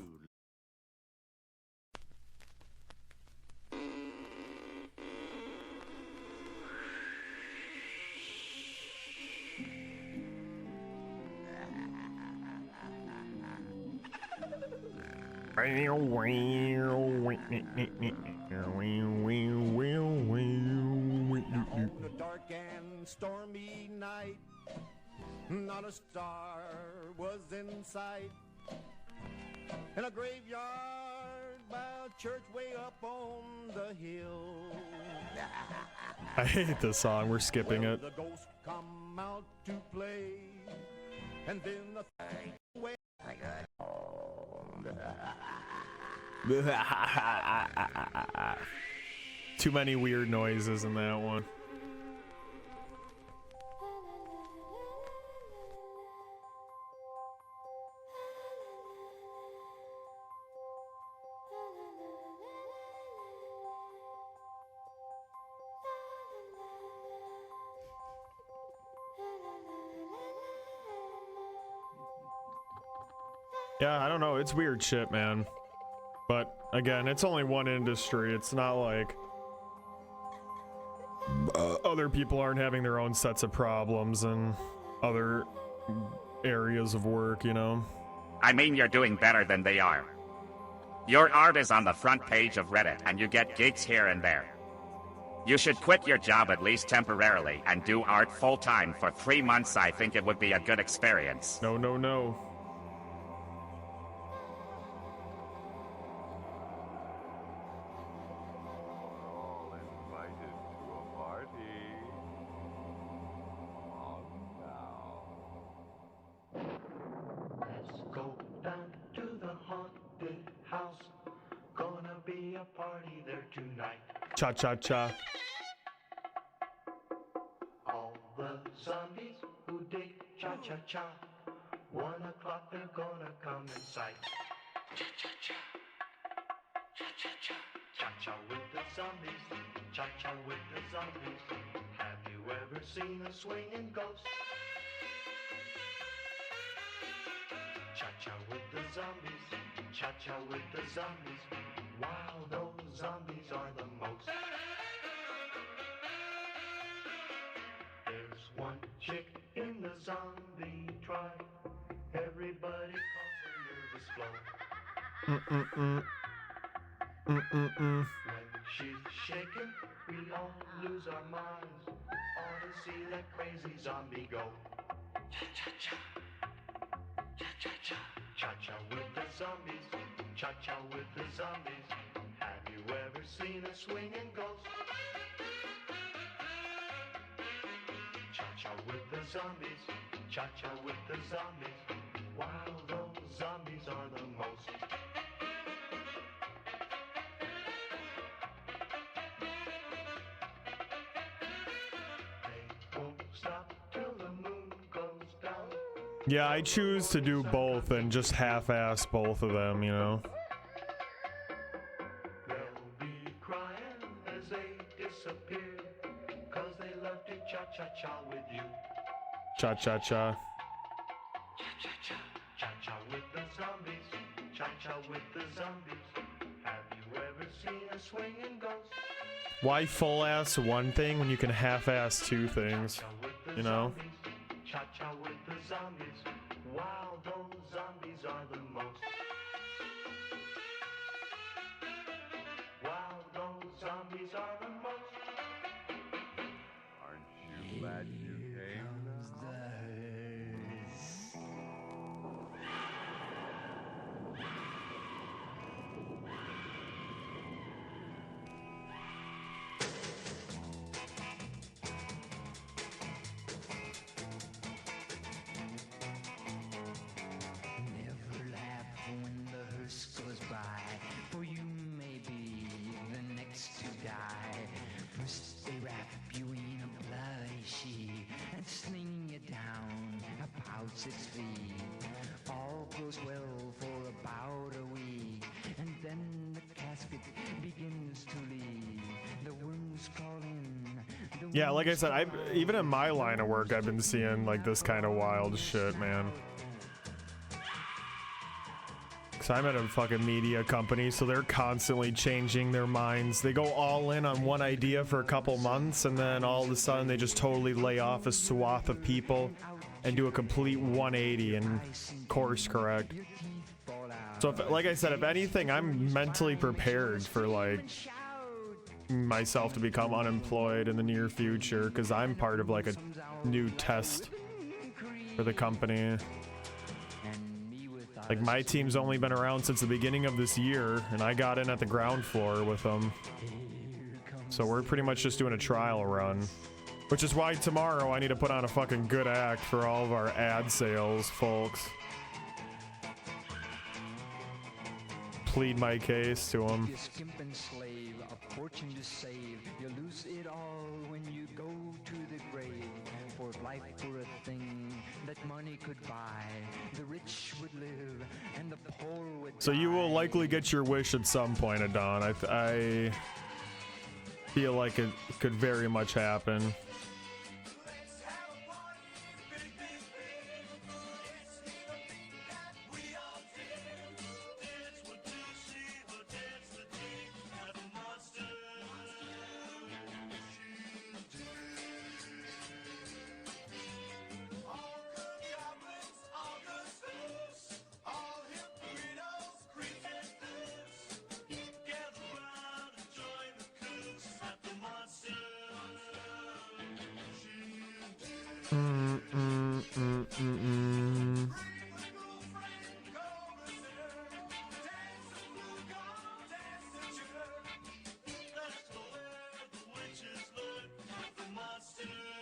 [SPEAKER 7] On a dark and stormy night, not a star was in sight. In a graveyard by a church way up on the hill.
[SPEAKER 1] I hate this song. We're skipping it.
[SPEAKER 7] The ghosts come out to play, and then the way
[SPEAKER 1] Too many weird noises in that one. Yeah, I don't know. It's weird shit, man. But again, it's only one industry. It's not like other people aren't having their own sets of problems in other areas of work, you know?
[SPEAKER 3] I mean, you're doing better than they are. Your art is on the front page of Reddit, and you get gigs here and there. You should quit your job at least temporarily and do art full-time for 3 months. I think it would be a good experience.
[SPEAKER 1] No, no, no. Cha cha cha.
[SPEAKER 8] All the zombies who cha-cha-cha. 1 o'clock they're gonna come in sight. Cha-cha-cha. Cha-cha-cha. Cha-cha with the zombies. Cha-cha with the zombies. Have you ever seen a swinging ghost? Cha-cha with the zombies. Cha-cha with the zombies. Wow, those zombies are the most. There's one chick in the zombie tribe. Everybody calls her nervous flow. When she's shaking, we all lose our minds. Ought to see that crazy zombie go. Cha-cha-cha. Cha-cha-cha. Cha-cha with the zombies. Cha-cha with the zombies. Have you ever seen a swinging ghost? Cha-cha with the zombies. Cha-cha with the zombies. Wow, those zombies are the most. They won't stop till the moon goes down.
[SPEAKER 1] Yeah, I choose to do both and just half-ass both of them, you know.
[SPEAKER 8] They'll be crying as they disappear, 'cause they love to cha-cha-cha with you.
[SPEAKER 1] Cha-cha-cha.
[SPEAKER 8] Cha-cha-cha. Cha-cha with the zombies. Cha-cha with the zombies. Have you ever seen a swinging ghost?
[SPEAKER 1] Why full-ass one thing when you can half-ass two things?
[SPEAKER 8] Cha-cha with the
[SPEAKER 1] You know?
[SPEAKER 8] zombies. Cha-cha with the zombies. Wow, those zombies are the most. Wow, those zombies are the most.
[SPEAKER 9] Aren't you glad you came now?
[SPEAKER 10] Never laugh when the hearse goes by, for you may be the next to die. First they wrap you in a bloody sheet and sling you down about 6 feet. All goes well for about a week, and then the casket begins to leak. The worms crawl in.
[SPEAKER 1] Yeah, like I said, even in my line of work, I've been seeing like this kind of wild shit, man. Cause I'm at a fucking media company, so they're constantly changing their minds. They go all in on one idea for a couple months, and then all of a sudden they just totally lay off a swath of people and do a complete 180 and course correct. So, if, like I said, if anything, I'm mentally prepared for like myself to become unemployed in the near future, because I'm part of like a new test for the company. Like, my team's only been around since the beginning of this year, and I got in at the ground floor with them. So we're pretty much just doing a trial run. Which is why tomorrow I need to put on a fucking good act for all of our ad sales folks. Plead my case to them.
[SPEAKER 10] You skimp and slave, a fortune to save. You lose it all when you go to the grave. For life were a thing that money could buy. The rich would live and the poor would
[SPEAKER 1] So you will likely get your wish at some point, Adon. I feel like it could very much happen.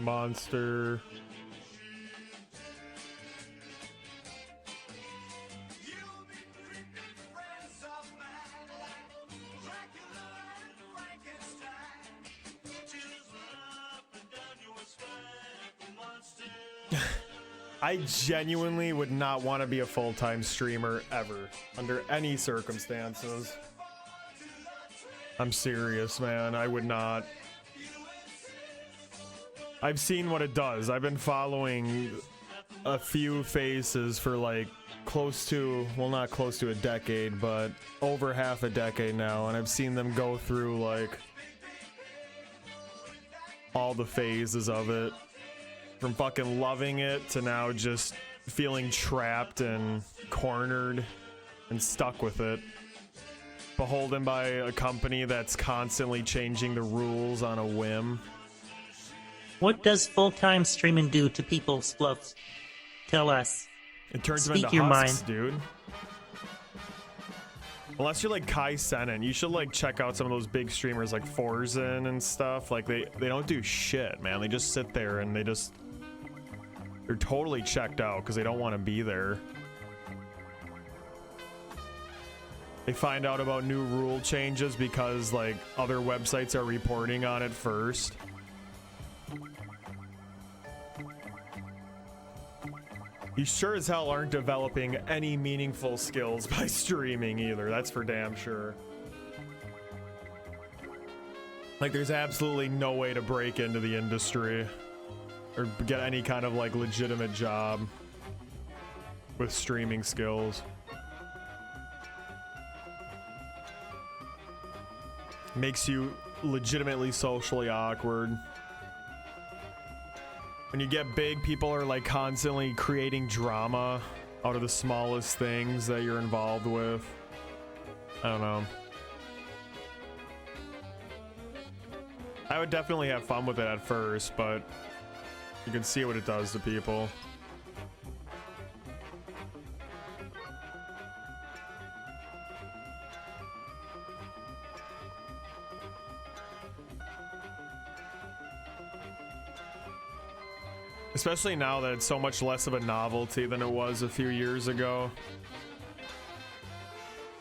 [SPEAKER 1] Monster. I genuinely would not want to be a full-time streamer ever, under any circumstances. I'm serious, man. I would not. I've seen what it does. I've been following a few faces for like close to, well, not close to a decade, but over half a decade now, and I've seen them go through like all the phases of it, from fucking loving it to now just feeling trapped and cornered and stuck with it, beholden by a company that's constantly changing the rules on a whim.
[SPEAKER 5] What does full-time streaming do to people's floats? Tell us.
[SPEAKER 1] It turns them
[SPEAKER 5] Speak
[SPEAKER 1] into
[SPEAKER 5] your
[SPEAKER 1] husks,
[SPEAKER 5] mind.
[SPEAKER 1] dude. Unless you're like Kai Cenat, you should like check out some of those big streamers like Forzen and stuff. Like they don't do shit, man. They just sit there and they're totally checked out because they don't want to be there. They find out about new rule changes because like other websites are reporting on it first. You sure as hell aren't developing any meaningful skills by streaming either. That's for damn sure. Like, there's absolutely no way to break into the industry or get any kind of like legitimate job with streaming skills. Makes you legitimately socially awkward. When you get big, people are like constantly creating drama out of the smallest things that you're involved with. I don't know. I would definitely have fun with it at first, but you can see what it does to people. Especially now that it's so much less of a novelty than it was a few years ago.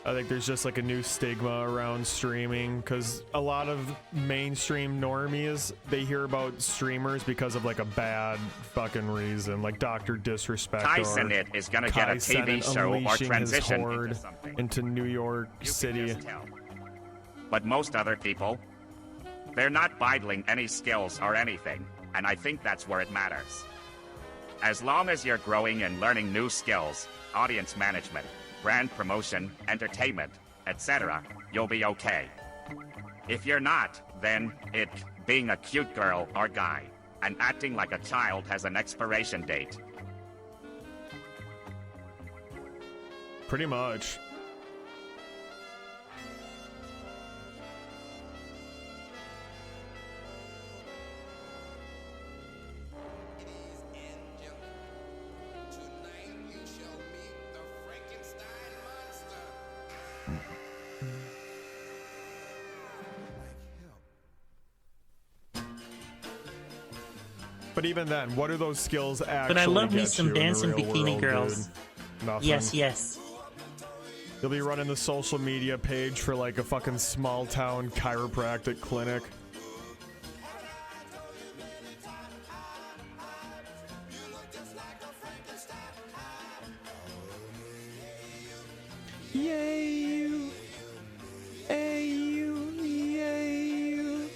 [SPEAKER 1] I think there's just like a new stigma around streaming because a lot of mainstream normies, they hear about streamers because of like a bad fucking reason, like Dr. Disrespect
[SPEAKER 3] Kai
[SPEAKER 1] or
[SPEAKER 3] Cenat is gonna get a
[SPEAKER 1] Kai
[SPEAKER 3] TV
[SPEAKER 1] Cenat
[SPEAKER 3] show or
[SPEAKER 1] unleashing his
[SPEAKER 3] transition
[SPEAKER 1] horde
[SPEAKER 3] into something.
[SPEAKER 1] into New York
[SPEAKER 3] You can
[SPEAKER 1] City.
[SPEAKER 3] just tell. But most other people, they're not bidling any skills or anything, and I think that's where it matters. As long as you're growing and learning new skills, audience management, brand promotion, entertainment, etc., you'll be okay. If you're not, then being a cute girl or guy and acting like a child has an expiration date.
[SPEAKER 1] Pretty much. But even then, what are those skills actually?
[SPEAKER 5] But I love me
[SPEAKER 1] get
[SPEAKER 5] some
[SPEAKER 1] you in the
[SPEAKER 5] dancing
[SPEAKER 1] real
[SPEAKER 5] bikini
[SPEAKER 1] world,
[SPEAKER 5] girls.
[SPEAKER 1] dude? Nothing.
[SPEAKER 5] Yes, yes.
[SPEAKER 1] You'll be running the social media page for like a fucking small town chiropractic clinic. Yay you, hey you, yay you.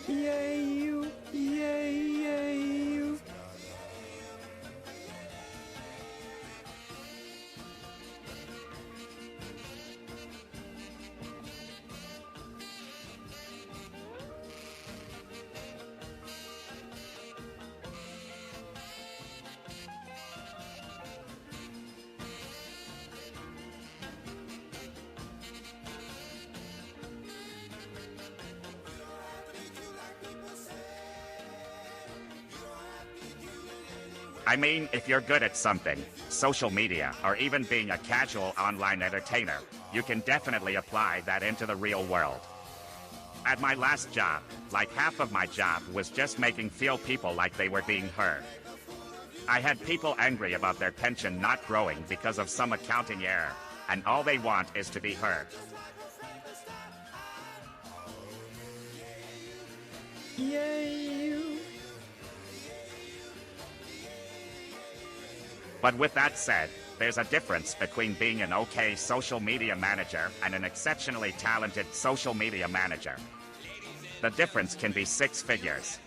[SPEAKER 1] Yay you, yay, yay you.
[SPEAKER 3] I mean, if you're good at something, social media, or even being a casual online entertainer, you can definitely apply that into the real world. At my last job, like half of my job was just making feel people like they were being heard. I had people angry about their pension not growing because of some accounting error, and all they want is to be heard.
[SPEAKER 1] Yay!
[SPEAKER 3] But with that said, there's a difference between being an okay social media manager and an exceptionally talented social media manager. The difference can be 6 figures.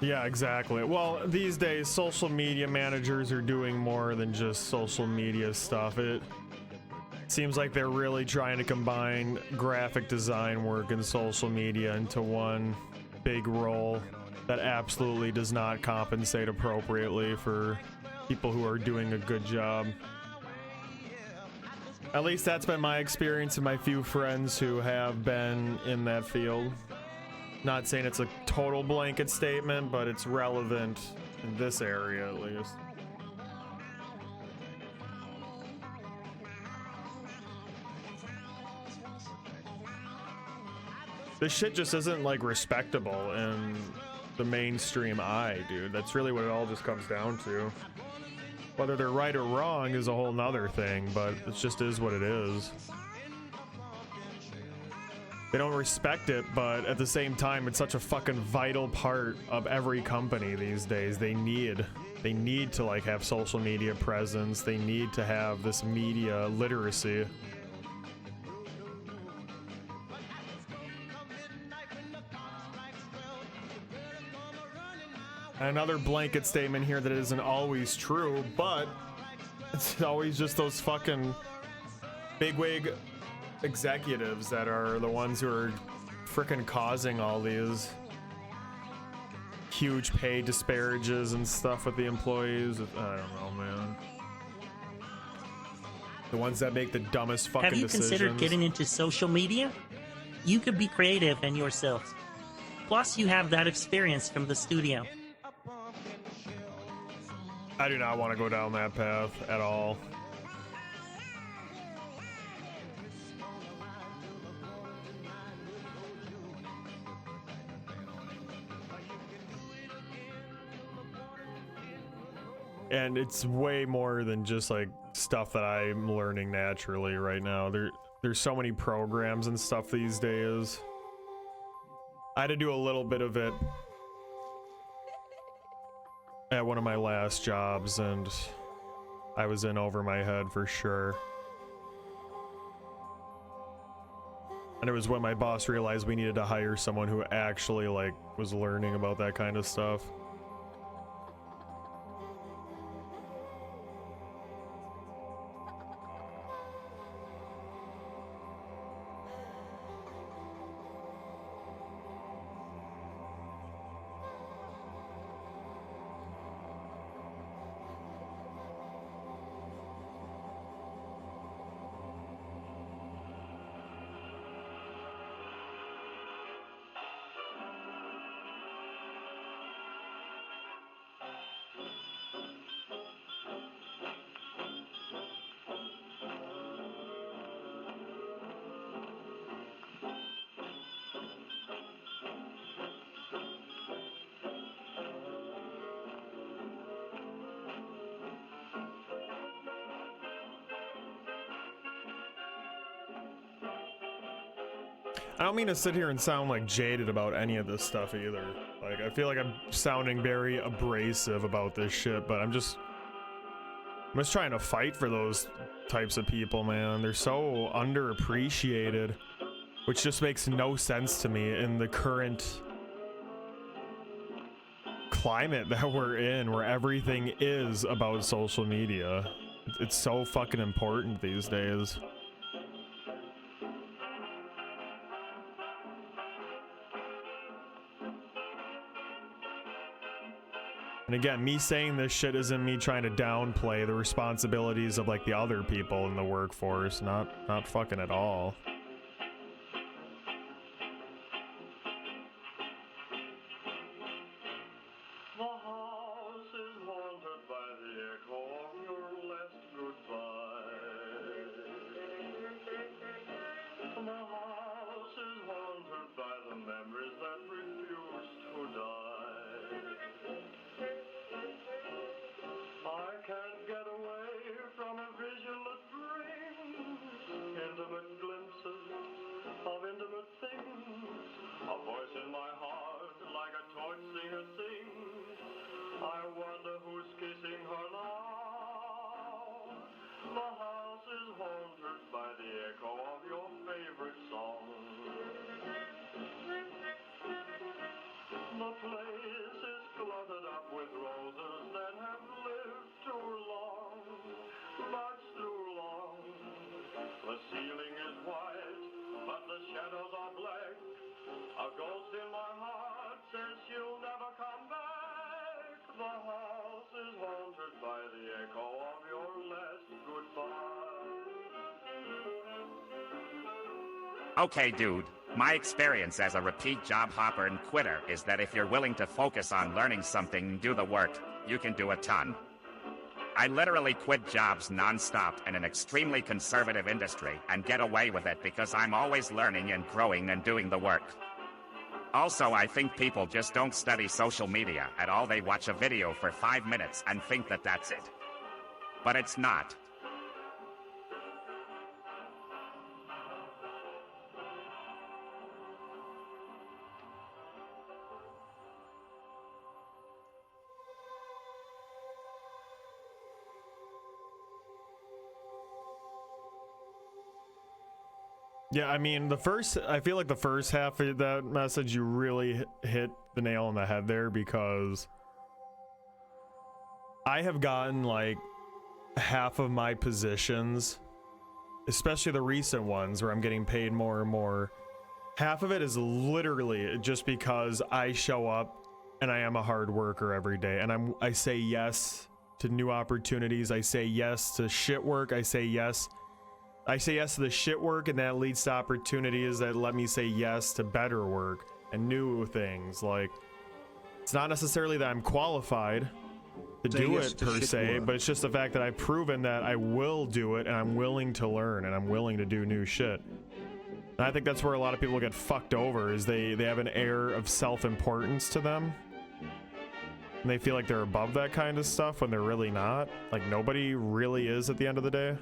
[SPEAKER 1] Yeah, exactly. Well, these days, social media managers are doing more than just social media stuff. It seems like they're really trying to combine graphic design work and social media into one big role that absolutely does not compensate appropriately for people who are doing a good job. At least that's been my experience and my few friends who have been in that field. Not saying it's a total blanket statement, but it's relevant in this area at least. This shit just isn't like respectable in the mainstream eye, dude. That's really what it all just comes down to. Whether they're right or wrong is a whole nother thing, but it just is what it is. They don't respect it, but at the same time, it's such a fucking vital part of every company these days. They need to like have social media presence. They need to have this media literacy. Another blanket statement here that isn't always true, but it's always just those fucking bigwig executives that are the ones who are frickin' causing all these huge pay disparages and stuff with the employees. I don't know, man. The ones that make the dumbest fucking decisions.
[SPEAKER 5] Have you considered getting into social media? You could be creative and yourself. Plus, you have that experience from the studio.
[SPEAKER 1] I do not want to go down that path at all. And it's way more than just like stuff that I'm learning naturally right now. There's so many programs and stuff these days. I had to do a little bit of it at one of my last jobs, and I was in over my head for sure. And it was when my boss realized we needed to hire someone who actually like was learning about that kind of stuff. I don't mean to sit here and sound like jaded about any of this stuff either. Like, I feel like I'm sounding very abrasive about this shit, but I'm just trying to fight for those types of people, man. They're so underappreciated, which just makes no sense to me in the current climate that we're in, where everything is about social media. It's so fucking important these days. And again, me saying this shit isn't me trying to downplay the responsibilities of like the other people in the workforce. Not fucking at all.
[SPEAKER 8] The house is haunted by the echo of your last goodbye. The house is haunted by the memories that refuse to die. I can't get away from a vision that brings intimate glimpses of intimate things. A voice in my heart like a torch singer sings. I wonder who's kissing her now. The house is haunted by the echo of your favorite song. The place is cluttered up with roses that have lived too long, much too long. The ceiling is white, but the shadows are black. A ghost in my heart says she'll never come back. The house is haunted by the echo of your last goodbye.
[SPEAKER 3] Okay, dude. My experience as a repeat job hopper and quitter is that if you're willing to focus on learning something and do the work, you can do a ton. I literally quit jobs non-stop in an extremely conservative industry and get away with it because I'm always learning and growing and doing the work. Also, I think people just don't study social media at all. They watch a video for 5 minutes and think that that's it. But it's not.
[SPEAKER 1] Yeah, I mean, I feel like the first half of that message, you really hit the nail on the head there, because I have gotten like half of my positions, especially the recent ones where I'm getting paid more and more. Half of it is literally just because I show up and I am a hard worker every day, and I say yes to new opportunities. I say yes to shit work. I say yes to the shit work, and that leads to opportunities that let me say yes to better work and new things. Like, it's not necessarily that I'm qualified to do it per se, but it's just the fact that I've proven that I will do it, and I'm willing to learn, and I'm willing to do new shit. And I think that's where a lot of people get fucked over, is they have an air of self-importance to them. And they feel like they're above that kind of stuff when they're really not. Like, nobody really is at the end of the day.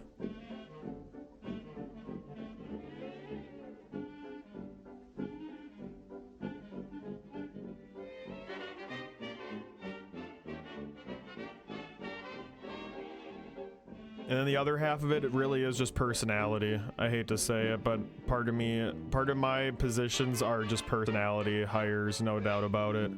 [SPEAKER 1] And then the other half of it, it really is just personality. I hate to say it, but part of my positions are just personality hires, no doubt about it.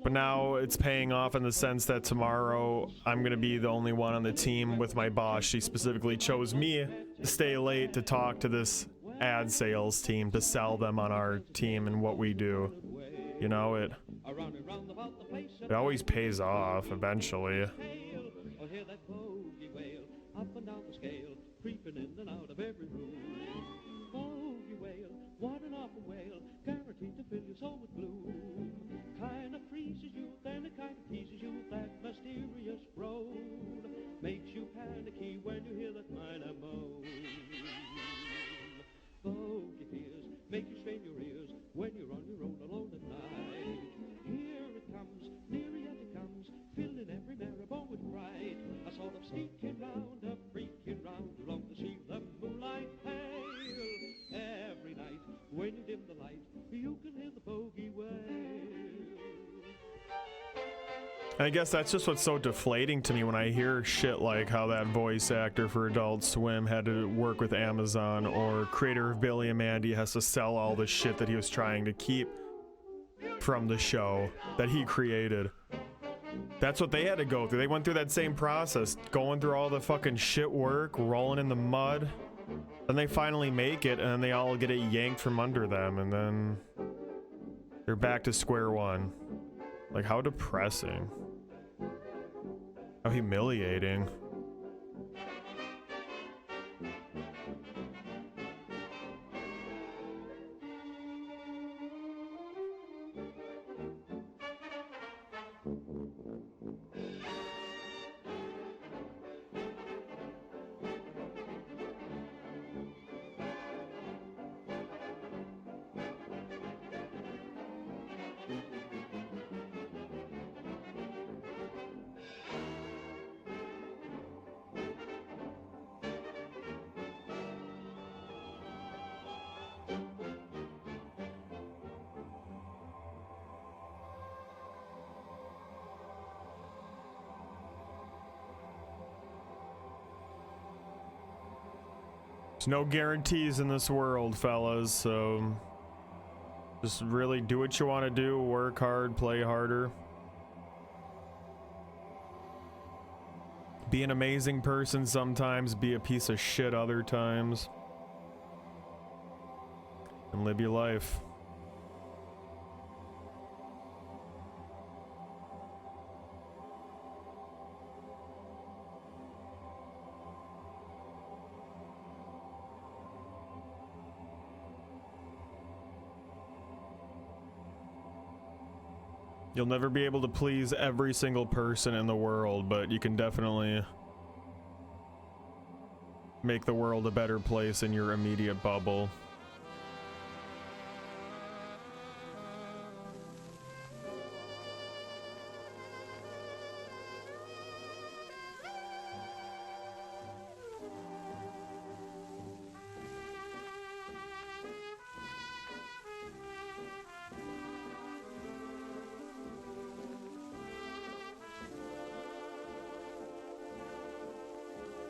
[SPEAKER 1] But now it's paying off in the sense that tomorrow I'm gonna be the only one on the team with my boss. She specifically chose me to stay late to talk to this ad sales team, to sell them on our team and what we do. You know, it always pays off eventually.
[SPEAKER 11] Up and down the scale, creeping in and out of every room. Bogey whale, what an awful whale, guaranteed to fill your soul with gloom. Kind of freezes you, then it kind of teases you. That mysterious road makes you panicky when you hear that minor moan. Bogey fears make you strain your ears when you're on your own alone at night. Here it comes, near yet it comes, filling every marrow with fright. A sort of sneaking round, a freaking round, you long to see the moonlight pale. Every night, when you dim the light, you can hear the bogey wail.
[SPEAKER 1] I guess that's just what's so deflating to me when I hear shit like how that voice actor for Adult Swim had to work with Amazon, or creator of Billy and Mandy has to sell all the shit that he was trying to keep from the show that he created. That's what they had to go through. They went through that same process, going through all the fucking shit work, rolling in the mud. Then they finally make it, and then they all get it yanked from under them, and then they're back to square one. Like, how depressing. How humiliating. There's no guarantees in this world, fellas, so just really do what you want to do, work hard, play harder. Be an amazing person sometimes, be a piece of shit other times. And live your life. You'll never be able to please every single person in the world, but you can definitely make the world a better place in your immediate bubble.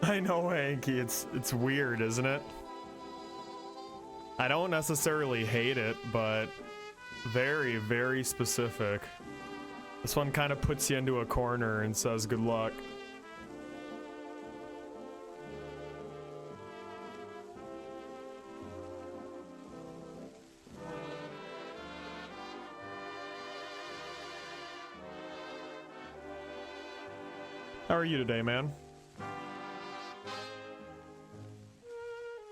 [SPEAKER 1] I know, Hanky, it's weird, isn't it? I don't necessarily hate it, but very, very specific. This one kind of puts you into a corner and says good luck. How are you today, man?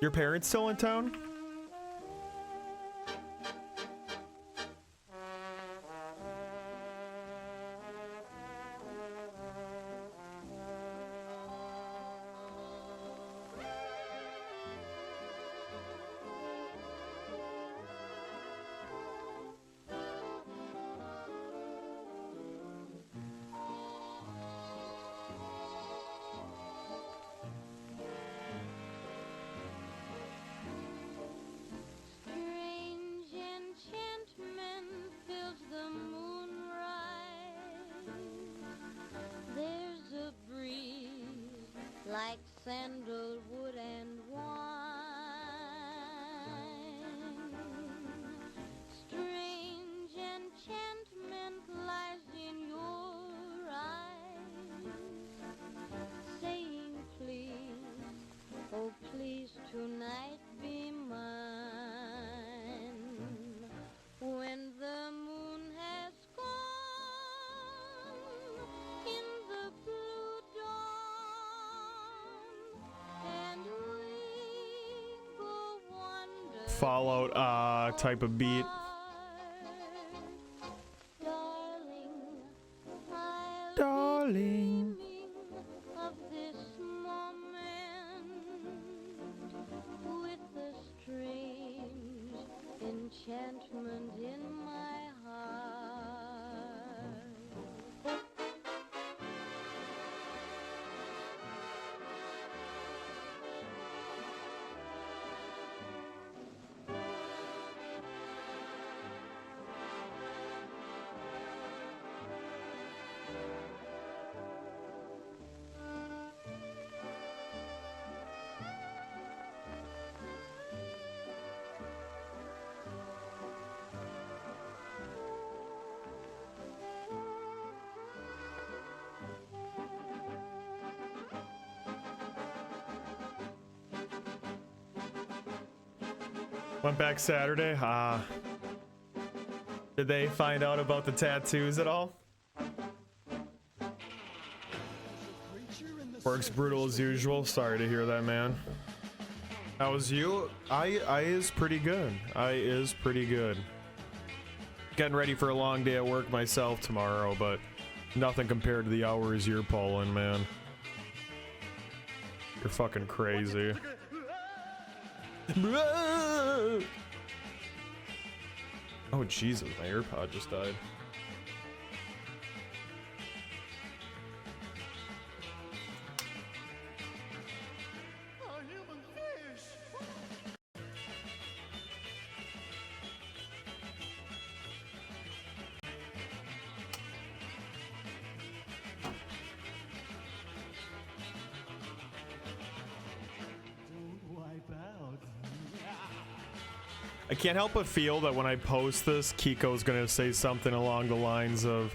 [SPEAKER 1] Your parents still in town?
[SPEAKER 12] like sandalwood and wine. Strange enchantment lies in your eyes, saying please, oh please tonight be mine. When the moon has gone in the blue dawn and we go wandering
[SPEAKER 1] Fallout type of beat. Darling.
[SPEAKER 12] of this moment with a strange enchantment in my heart.
[SPEAKER 1] Went back Saturday. Did they find out about the tattoos at all? Works brutal as usual. Sorry to hear that, man. How was you? I is pretty good. I is pretty good. Getting ready for a long day at work myself tomorrow, but nothing compared to the hours you're pulling, man. You're fucking crazy. Oh Jesus, my AirPod just died. I can't help but feel that when I post this, Kiko's gonna say something along the lines of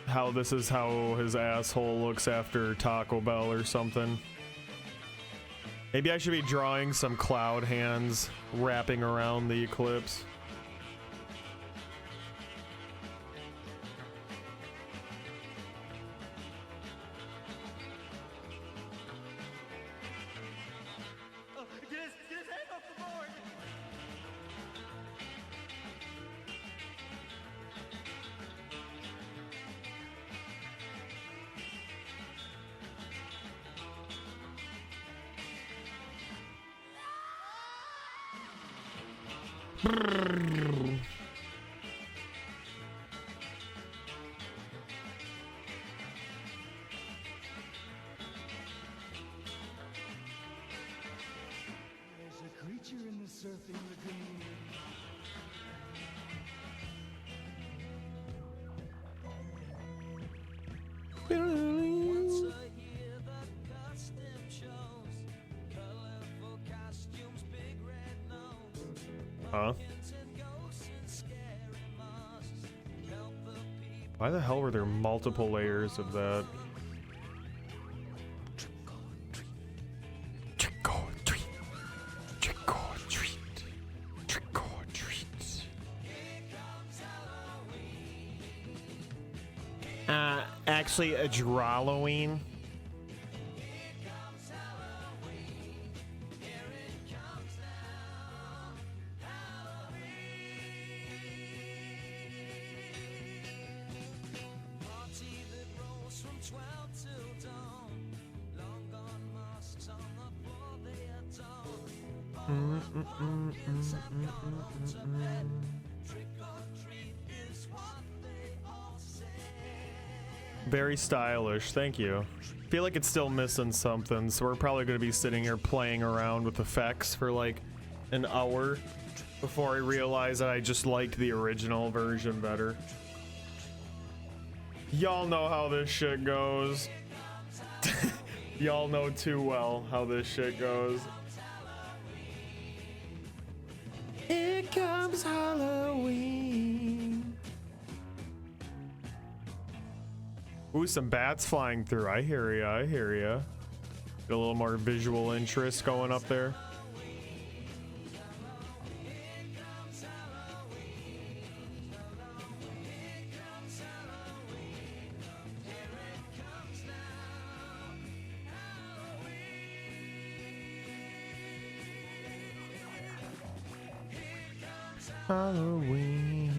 [SPEAKER 1] how this is how his asshole looks after Taco Bell or something. Maybe I should be drawing some cloud hands wrapping around the eclipse.
[SPEAKER 4] Get his head off the board!
[SPEAKER 10] There's a creature in the surfing lagoon.
[SPEAKER 4] Once a year, the costume shows, colorful costumes, big red nose,
[SPEAKER 1] Huh?
[SPEAKER 4] pumpkins and ghosts and scary masks. Help the people.
[SPEAKER 1] Why the hell were there multiple layers of that? Trick or treat. Trick or treat. Trick or treat. Actually, a Halloween.
[SPEAKER 4] Party that rolls from 12 till dawn. Long gone masks on the floor they adorn. Pumpkins have gone to bed. Trick or treat is what they all say.
[SPEAKER 1] Very stylish, thank you. Feel like it's still missing something, so we're probably going to be sitting here playing around with effects for like an hour before I realize that I just liked the original version better. Y'all know how this shit goes. Y'all know too well how this shit goes. Here comes Halloween. Ooh, some bats flying through. I hear ya, I hear ya. Get a little more visual interest going up there. Halloween.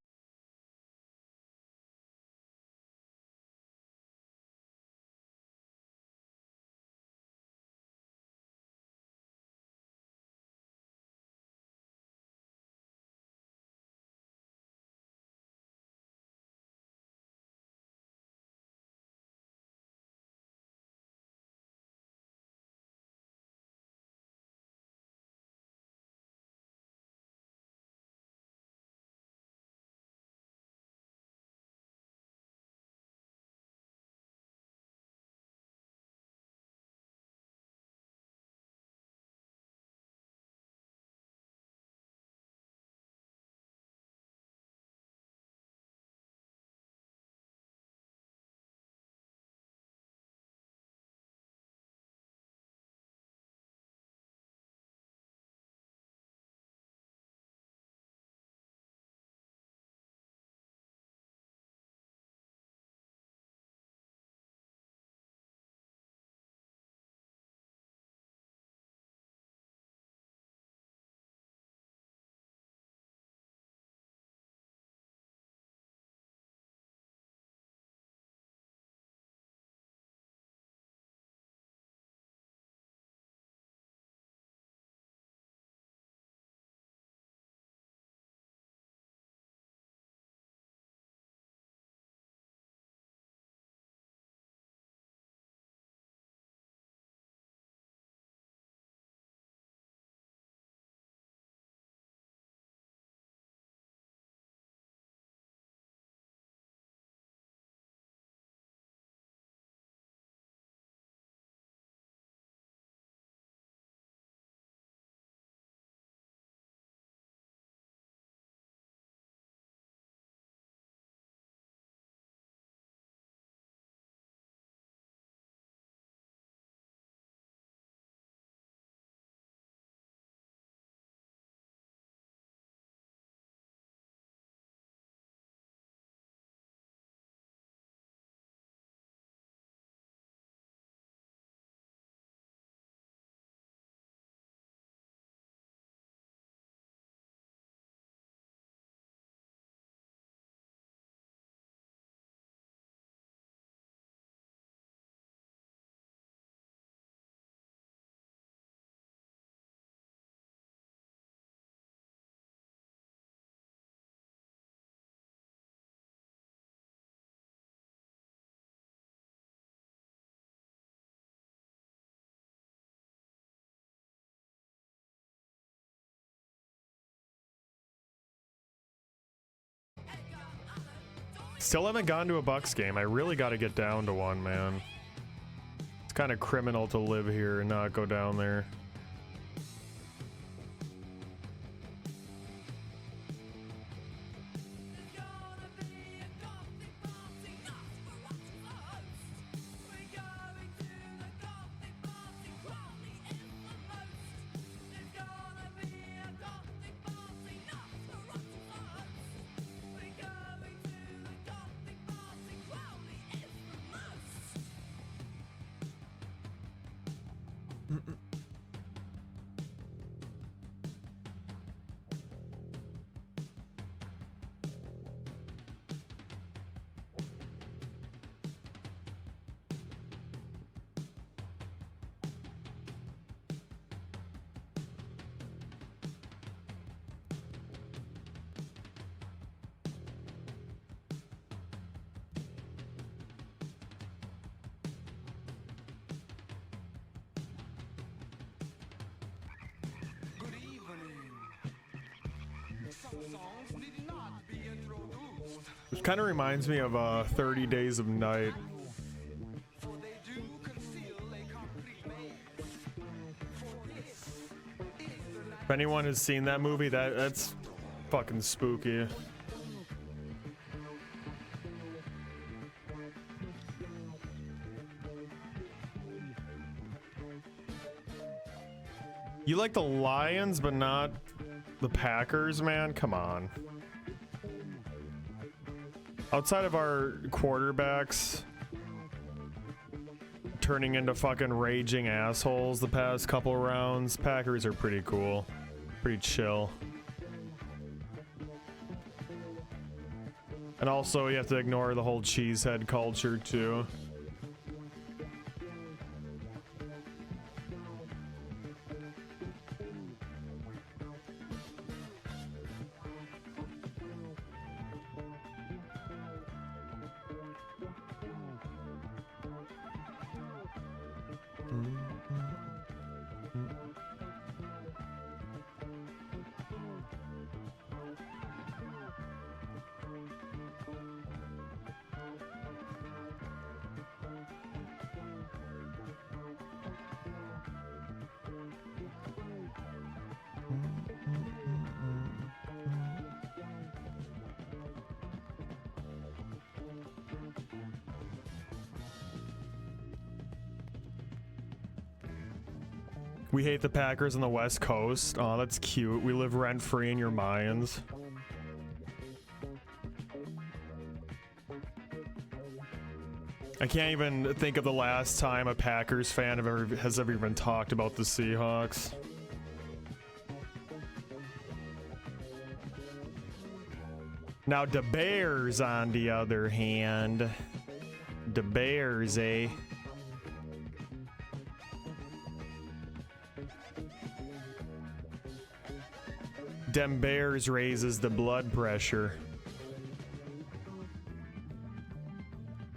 [SPEAKER 1] Still haven't gone to a Bucks game. I really got to get down to one, man. It's kind of criminal to live here and not go down there. It kind of reminds me of 30 Days of Night. If anyone has seen that movie, that's fucking spooky. You like the Lions, but not the Packers, man? Come on. Outside of our quarterbacks turning into fucking raging assholes the past couple rounds, Packers are pretty cool. Pretty chill. And also, you have to ignore the whole cheesehead culture, too. We hate the Packers on the West Coast. Oh, that's cute. We live rent-free in your minds. I can't even think of the last time a Packers fan has ever even talked about the Seahawks. Now, the Bears, on the other hand. The Bears, eh? Dem Bears raises the blood pressure.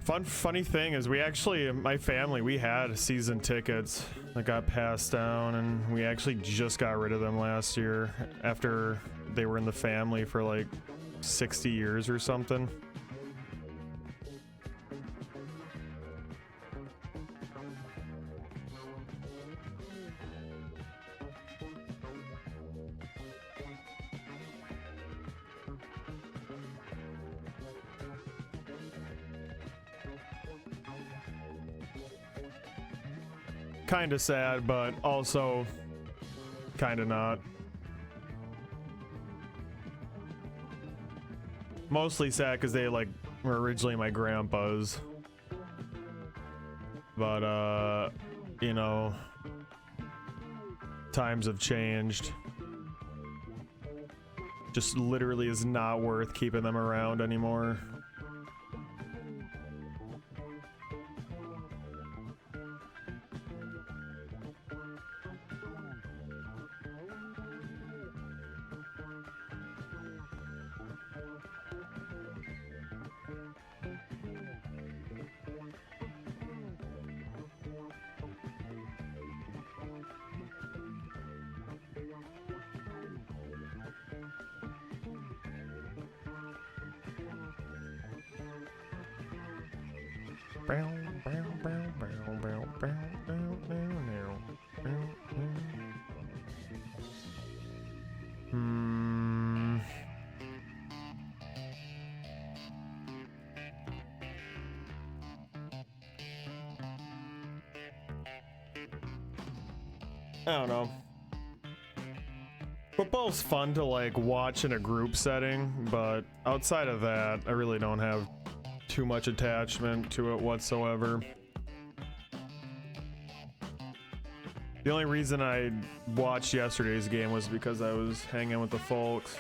[SPEAKER 1] Funny thing is, we actually, my family, we had season tickets that got passed down, and we actually just got rid of them last year after they were in the family for like 60 years or something. Kind of sad, but also kind of not. Mostly sad because they like were originally my grandpa's, but you know, times have changed. Just literally is not worth keeping them around anymore. Hmm. I don't know. Football's fun to like watch in a group setting, but outside of that, I really don't have too much attachment to it whatsoever. The only reason I watched yesterday's game was because I was hanging with the folks.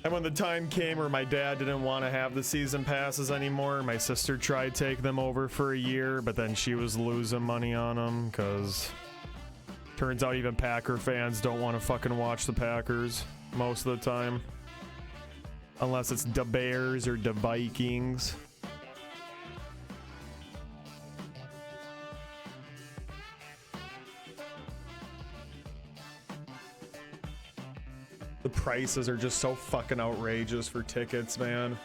[SPEAKER 1] And when the time came where my dad didn't want to have the season passes anymore, my sister tried to take them over for a year, but then she was losing money on them because turns out even Packer fans don't want to fucking watch the Packers most of the time. Unless it's the Bears or the Vikings. The prices are just so fucking outrageous for tickets, man.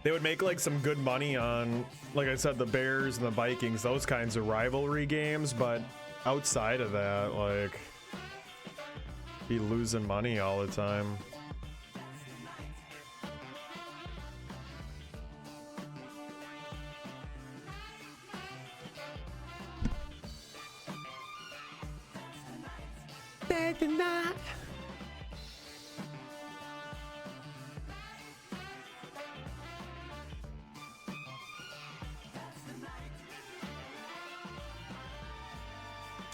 [SPEAKER 1] They would make like some good money on, like I said, the Bears and the Vikings, those kinds of rivalry games, but outside of that, like, be losing money all the time.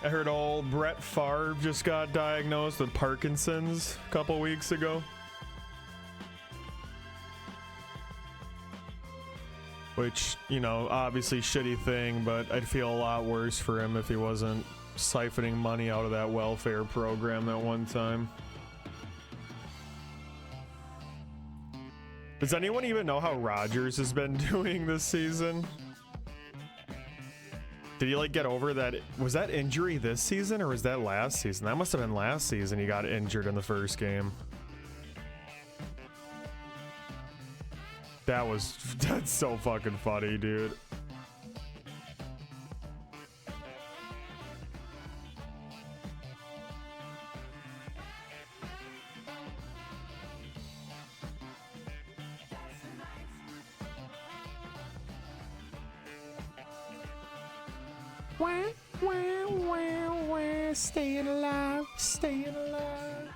[SPEAKER 1] I heard old Brett Favre just got diagnosed with Parkinson's a couple weeks ago. Which, you know, obviously shitty thing, but I'd feel a lot worse for him if he wasn't siphoning money out of that welfare program that one time. Does anyone even know how Rodgers has been doing this season? Did he like get over that? Was that injury this season or was that last season? That must have been last season. He got injured in the first game. That's so fucking funny, dude. Staying alive, staying alive.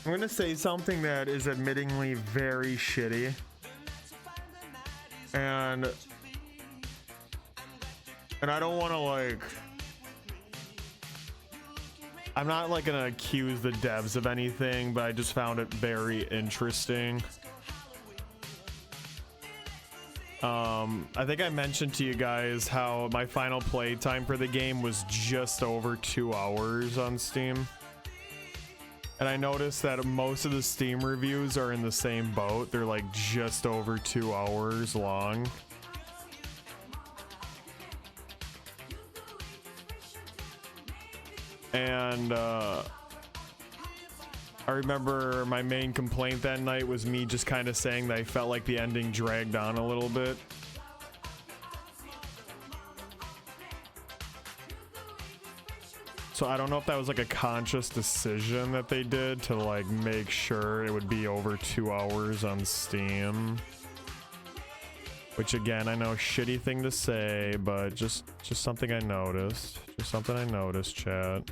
[SPEAKER 1] I'm gonna say something that is admittingly very shitty. And I don't want to like, I'm not like gonna accuse the devs of anything, but I just found it very interesting. I think I mentioned to you guys how my final play time for the game was just over 2 hours on Steam. And I noticed that most of the Steam reviews are in the same boat. They're like just over 2 hours long. And I remember my main complaint that night was me just kind of saying that I felt like the ending dragged on a little bit. So I don't know if that was like a conscious decision that they did to like make sure it would be over 2 hours on Steam. Which again, I know, shitty thing to say, but just something I noticed. Just something I noticed, chat.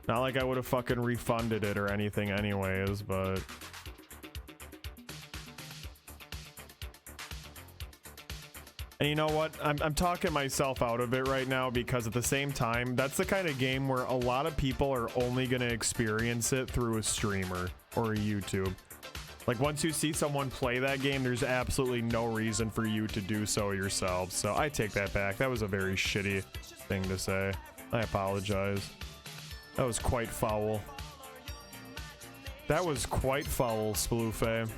[SPEAKER 1] Not like I would have fucking refunded it or anything anyways, but... And you know what? I'm talking myself out of it right now because at the same time, that's the kind of game where a lot of people are only going to experience it through a streamer or a YouTube. Like once you see someone play that game, there's absolutely no reason for you to do so yourself. So I take that back. That was a very shitty thing to say. I apologize. That was quite foul. That was quite foul, Spaloofe.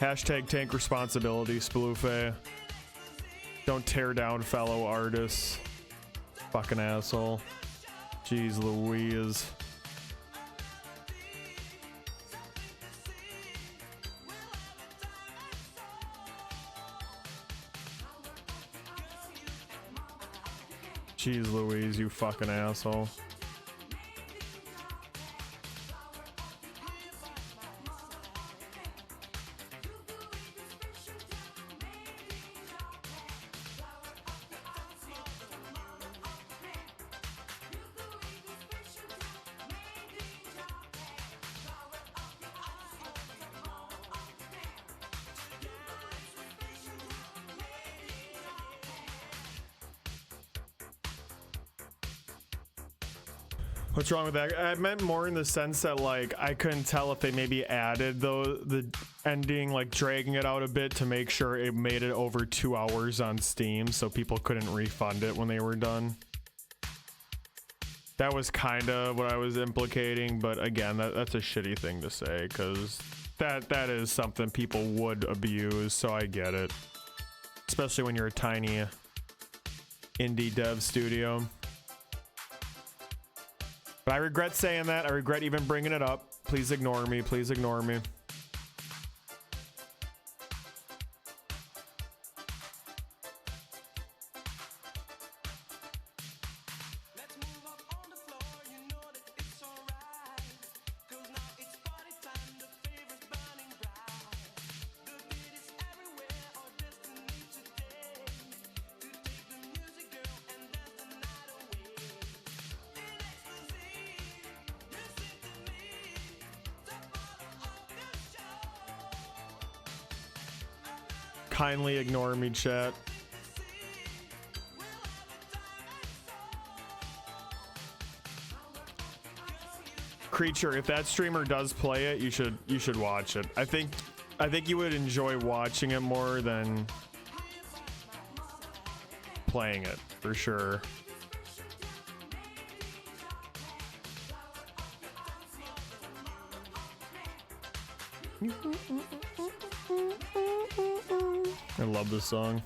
[SPEAKER 1] Hashtag tank responsibility, Spaloofe. Don't tear down fellow artists. Fucking asshole. Jeez Louise. Jeez Louise, you fucking asshole. What's wrong with that? I meant more in the sense that like I couldn't tell if they maybe added the ending, like dragging it out a bit to make sure it made it over 2 hours on Steam so people couldn't refund it when they were done. That was kind of what I was implicating, but again, that's a shitty thing to say because that is something people would abuse, so I get it. Especially when you're a tiny indie dev studio. But I regret saying that. I regret even bringing it up. Please ignore me. Please ignore me. Kindly ignore me, chat. Creature, if that streamer does play it, you should watch it. I think you would enjoy watching it more than playing it, for sure. I love this song.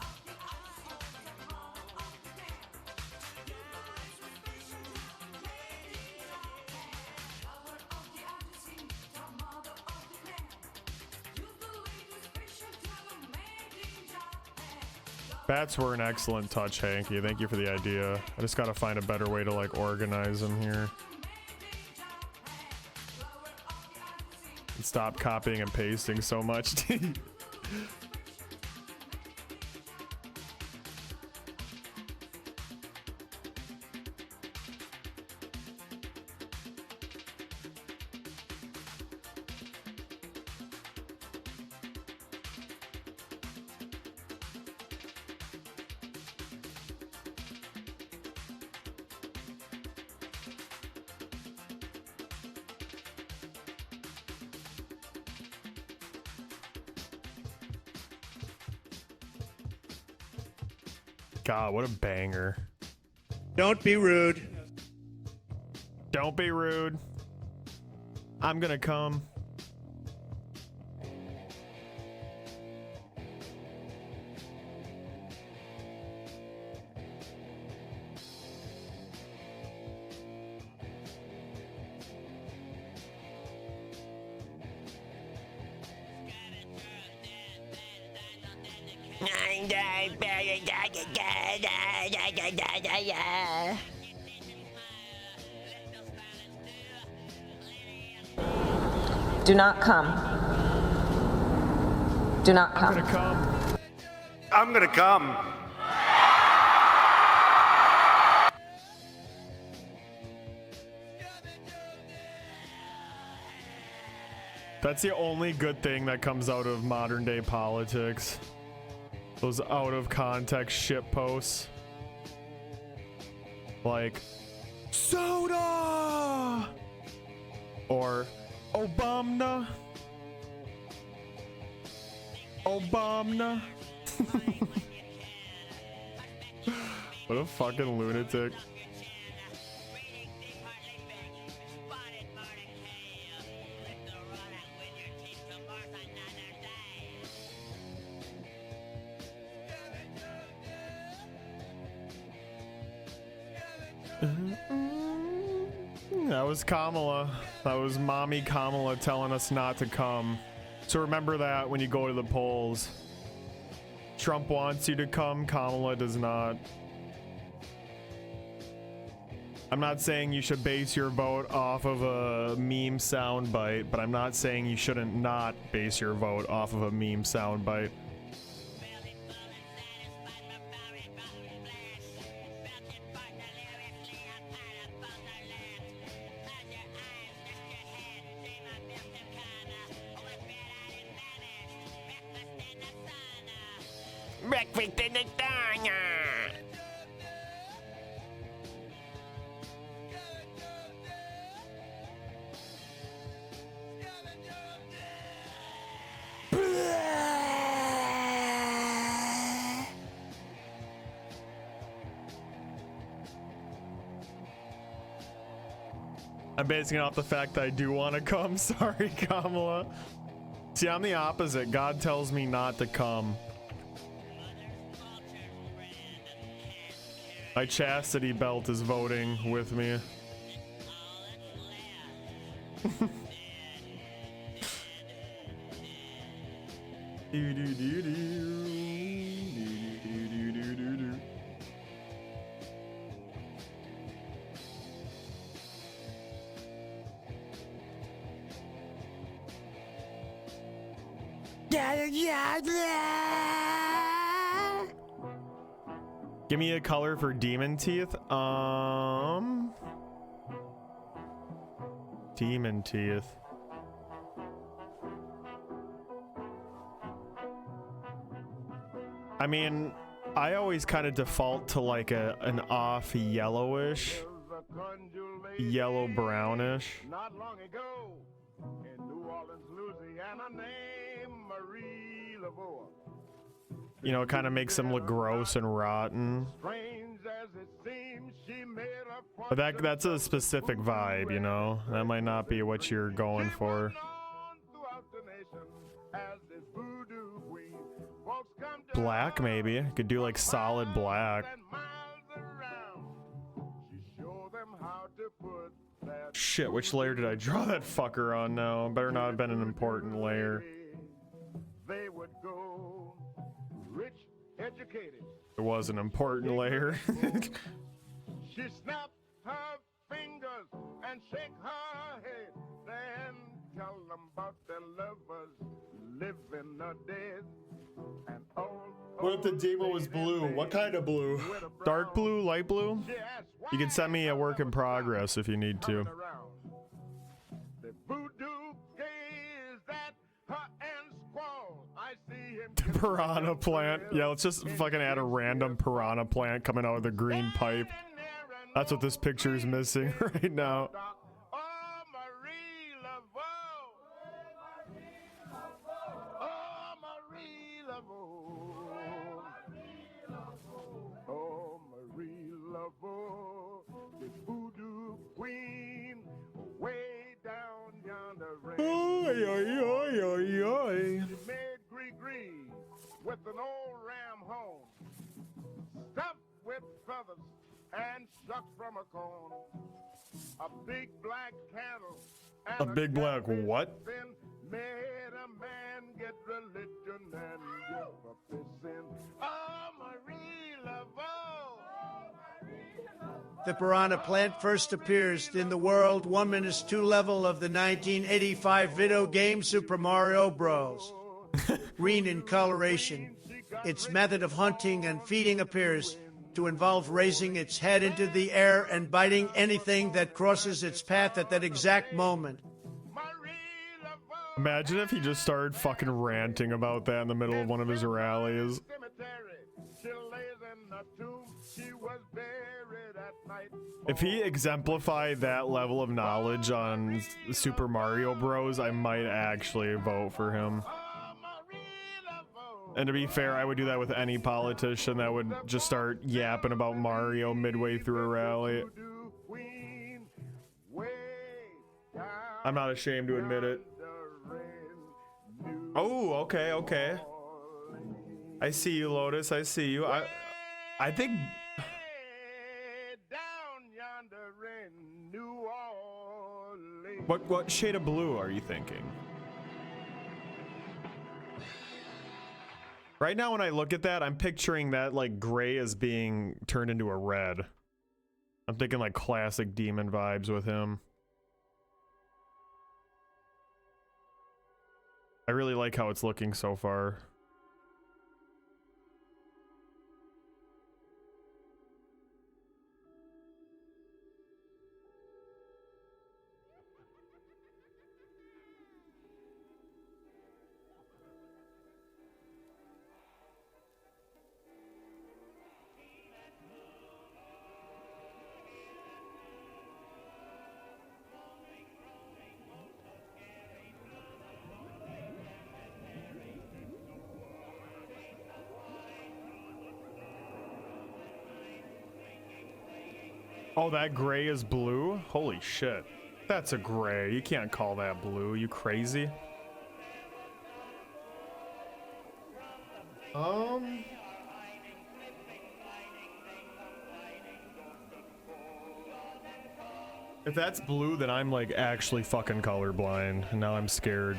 [SPEAKER 1] Bats were an excellent touch, Hanky. Thank you for the idea. I just gotta find a better way to like organize them here. And stop copying and pasting so much. God, what a banger.
[SPEAKER 13] Don't be rude.
[SPEAKER 1] Don't be rude. I'm gonna come.
[SPEAKER 14] Do not come. Do not come.
[SPEAKER 1] I'm gonna come.
[SPEAKER 9] I'm gonna come.
[SPEAKER 1] That's the only good thing that comes out of modern day politics. Those out of context shit posts. Like, soda! Or, Obama. Obama. What a fucking lunatic. That was Kamala. That was mommy Kamala telling us not to come. So remember that when you go to the polls. Trump wants you to come, Kamala does not. I'm not saying you should base your vote off of a meme soundbite, but I'm not saying you shouldn't not base your vote off of a meme soundbite.
[SPEAKER 15] Breakfast in the diner.
[SPEAKER 1] I'm basing it off the fact that I do want to come. Sorry, Kamala. See, I'm the opposite. God tells me not to come. My chastity belt is voting with me. Give me a color for demon teeth. Demon teeth. I mean, I always kind of default to like an off yellowish, yellow brownish.
[SPEAKER 7] Not long ago, in New Orleans, Louisiana, named Marie Laveau.
[SPEAKER 1] You know, it kind of makes them look gross and rotten.
[SPEAKER 7] Strange as it seems, she made a
[SPEAKER 1] But that's a specific vibe, you know? That might not be what you're going for. Black, maybe. Could do like solid black. Shit, which layer did I draw that fucker on now? Better not have been an important layer.
[SPEAKER 7] They would go rich, educated.
[SPEAKER 1] It was an important layer.
[SPEAKER 7] She snapped her fingers and shake her head, then tell them about their lovers living or dead. And
[SPEAKER 1] What if the demo was blue? What kind of blue? Dark blue? Light blue? You can send me a work in progress if you need to.
[SPEAKER 7] the voodoo gaze at her and squall. I see him.
[SPEAKER 1] Piranha plant. Yeah, let's just fucking add a random piranha plant coming out of the green pipe. That's what this picture is missing right now.
[SPEAKER 7] made gree with an old ram home, stuffed with feathers and shucked from a cone. A big black candle and
[SPEAKER 1] A big black what?
[SPEAKER 7] then made a man get religion and give up his sin. Oh, Marie Laveau.
[SPEAKER 13] The piranha plant first appears in the World 1 minus 2 level of the 1985 video game Super Mario Bros. Green in coloration. Its method of hunting and feeding appears to involve raising its head into the air and biting anything that crosses its path at that exact moment.
[SPEAKER 1] Imagine if he just started fucking ranting about that in the middle of one of his rallies.
[SPEAKER 7] She lays in the tomb. She was buried at night.
[SPEAKER 1] If he exemplified that level of knowledge on Super Mario Bros, I might actually vote for him. And to be fair, I would do that with any politician that would just start yapping about Mario midway through a rally. I'm not ashamed to admit it. Oh, okay, okay. I see you, Lotus. I see you. I think. What shade of blue are you thinking? Right now, when I look at that, I'm picturing that like gray as being turned into a red. I'm thinking like classic demon vibes with him. I really like how it's looking so far. Oh, that gray is blue? Holy shit. That's a gray. You can't call that blue. You crazy? If that's blue, then I'm like actually fucking colorblind, and now I'm scared.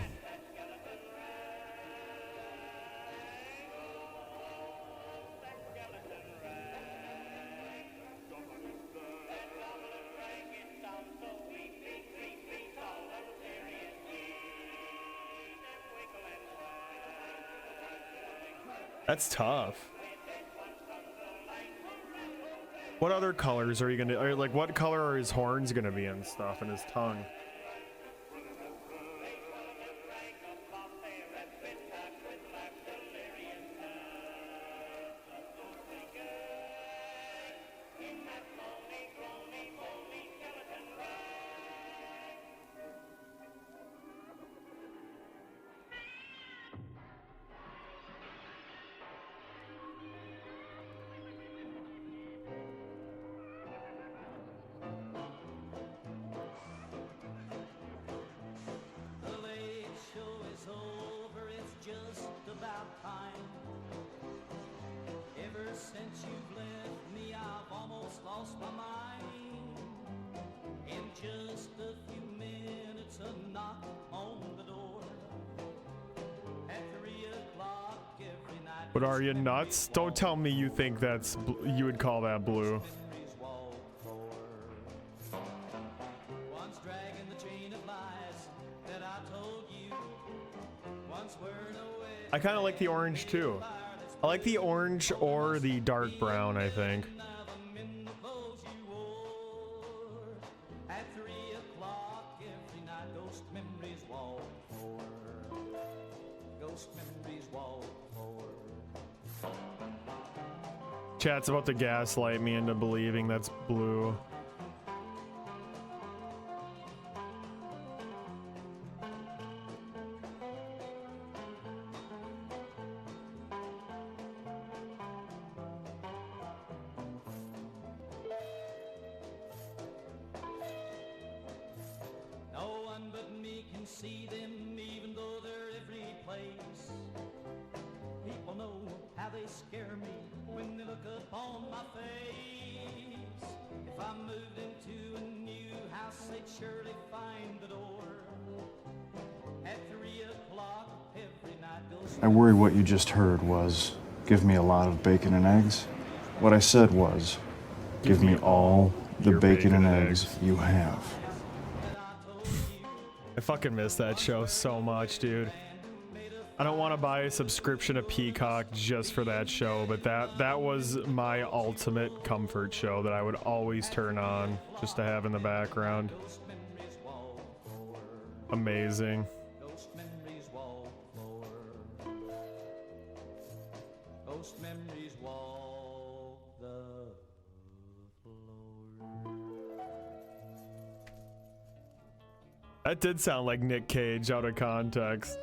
[SPEAKER 1] That's tough. What other colors are you gonna, or like what color are his horns gonna be and stuff, and his tongue?
[SPEAKER 4] The late show is over, it's just about time. Ever since you've left me, I've almost lost my mind. In just a few minutes, a knock on the door. At 3 o'clock every night.
[SPEAKER 1] But are you nuts? Don't tell me you think that's, you would call that blue.
[SPEAKER 4] Once dragging the chain of lies that I told you. Once we're away.
[SPEAKER 1] I kind of like the orange too. I like the orange or the dark brown, I think.
[SPEAKER 4] At 3 o'clock every night, ghost memories walk forward. Ghost memories walk forward.
[SPEAKER 1] Chat's about to gaslight me into believing that's blue.
[SPEAKER 4] No one but me can see them scare me when they look upon my face. If I moved into a new house, they'd surely find the door at 3 o'clock every night.
[SPEAKER 14] I worry what you just heard was, give me a lot of bacon and eggs. What I said was, give me all the bacon and eggs you have.
[SPEAKER 1] I fucking miss that show so much, dude. I don't want to buy a subscription to Peacock just for that show, but that was my ultimate comfort show that I would always turn on just to have in the background. Amazing.
[SPEAKER 4] Ghost memories walk the floor. Ghost memories walk the floor.
[SPEAKER 1] That did sound like Nick Cage out of context.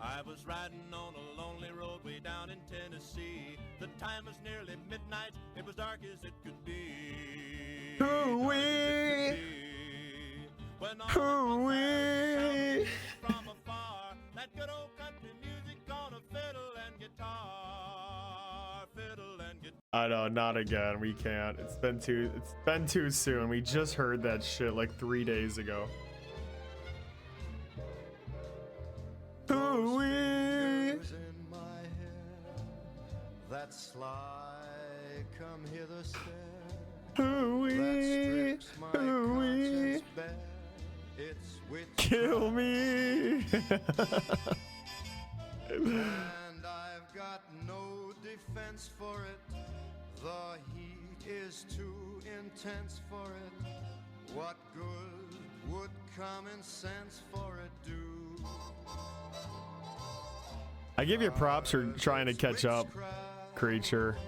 [SPEAKER 16] I was riding on a lonely road way down in Tennessee. The time was nearly midnight. It was dark as it could be.
[SPEAKER 1] Hoo-wee! Hoo-wee!
[SPEAKER 16] From afar, that good old country music on a fiddle and guitar. Fiddle and guitar.
[SPEAKER 1] I know, not again. We can't. It's been too soon. We just heard that shit like 3 days ago. Hoo-wee!
[SPEAKER 7] In my hair, that sly come hither stare,
[SPEAKER 1] Hoo-wee!
[SPEAKER 7] that strips my
[SPEAKER 1] Hoo-wee!
[SPEAKER 7] conscience bare. It's witchcraft.
[SPEAKER 1] Kill me!
[SPEAKER 7] And I've got no defense for it. The heat is too intense for it. What good would common sense for it do?
[SPEAKER 1] I give you props for trying to catch up, creature.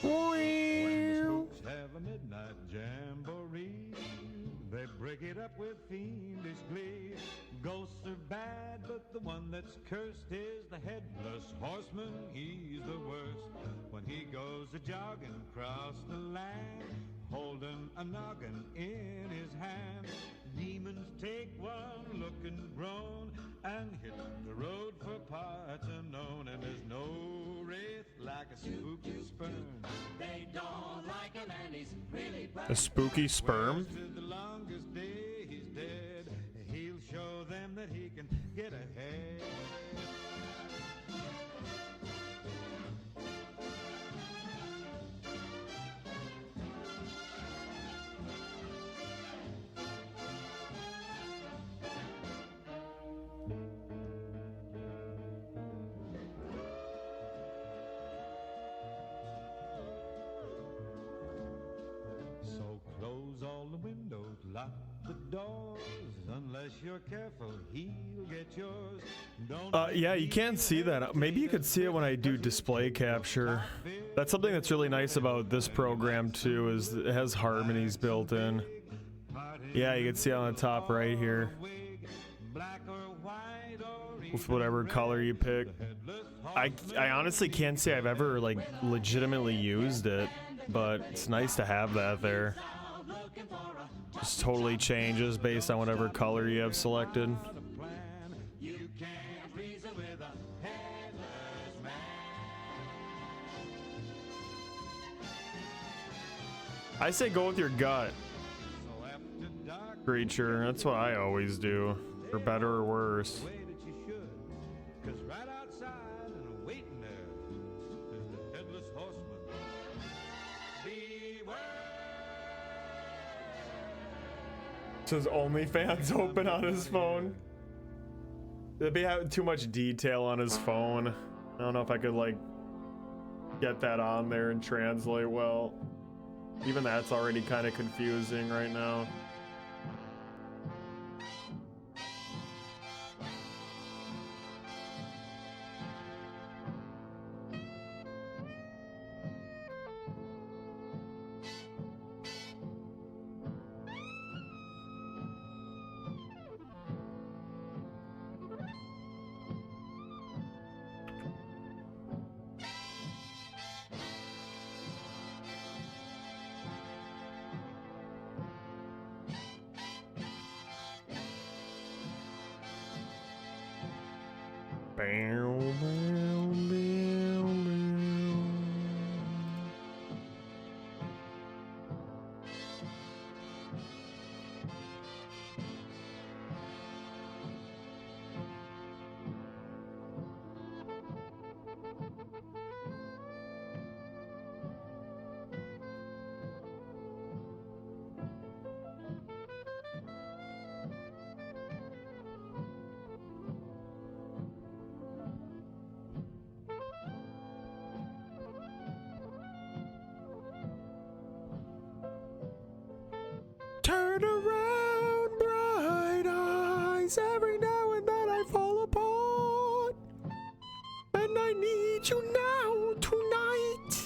[SPEAKER 17] When the spooks have a midnight jamboree, they break it up with fiendish glee. Ghosts are bad, but the one that's cursed is the headless horseman. He's the worst. When he goes a-jogging across the land, holding a noggin in his hand, demons take one look and groan and hit the road for parts unknown. And there's no wraith like a spooky sperm. They don't like him and he's really bad.
[SPEAKER 1] A spooky sperm?
[SPEAKER 17] To the longest day he's dead, he'll show them that he can get ahead. So close all the windows, lock the doors. Unless you're careful, he'll get yours. Don't
[SPEAKER 1] Yeah, you can't see that. Maybe you could see it when I do display capture. That's something that's really nice about this program too, is it has harmonies built in. Yeah, you can see it on the top right here. With whatever color you pick. I honestly can't say I've ever like legitimately used it, but it's nice to have that there. Just totally changes based on whatever color you have selected. I say go with your gut, creature. That's what I always do, for better or worse.
[SPEAKER 17] Cause right outside and waiting there is the headless horseman. Beware!
[SPEAKER 1] Says OnlyFans open on his phone. They'd be having too much detail on his phone. I don't know if I could like get that on there and translate well. Even that's already kind of confusing right now. Bow, bow, bow, bow. Turn around, bright eyes. Every now and then I fall apart, and I need you now tonight.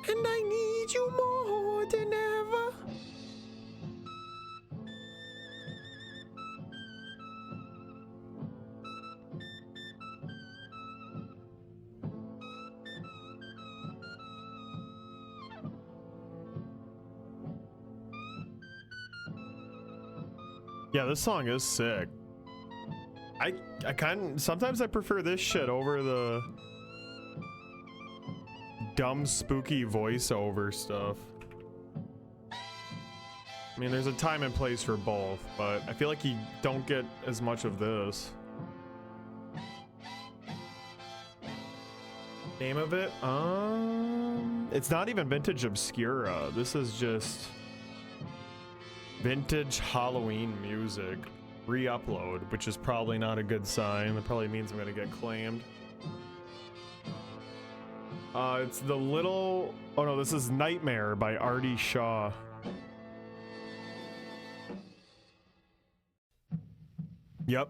[SPEAKER 1] And I need you more than ever. Yeah, this song is sick. I sometimes I prefer this shit over the dumb spooky voiceover stuff. I mean, there's a time and place for both, but I feel like you don't get as much of this. Name of it? It's not even Vintage Obscura. This is just Vintage Halloween Music. Re-upload, which is probably not a good sign. That probably means I'm gonna get claimed. It's the little... Oh no, this is Nightmare by Artie Shaw. Yep.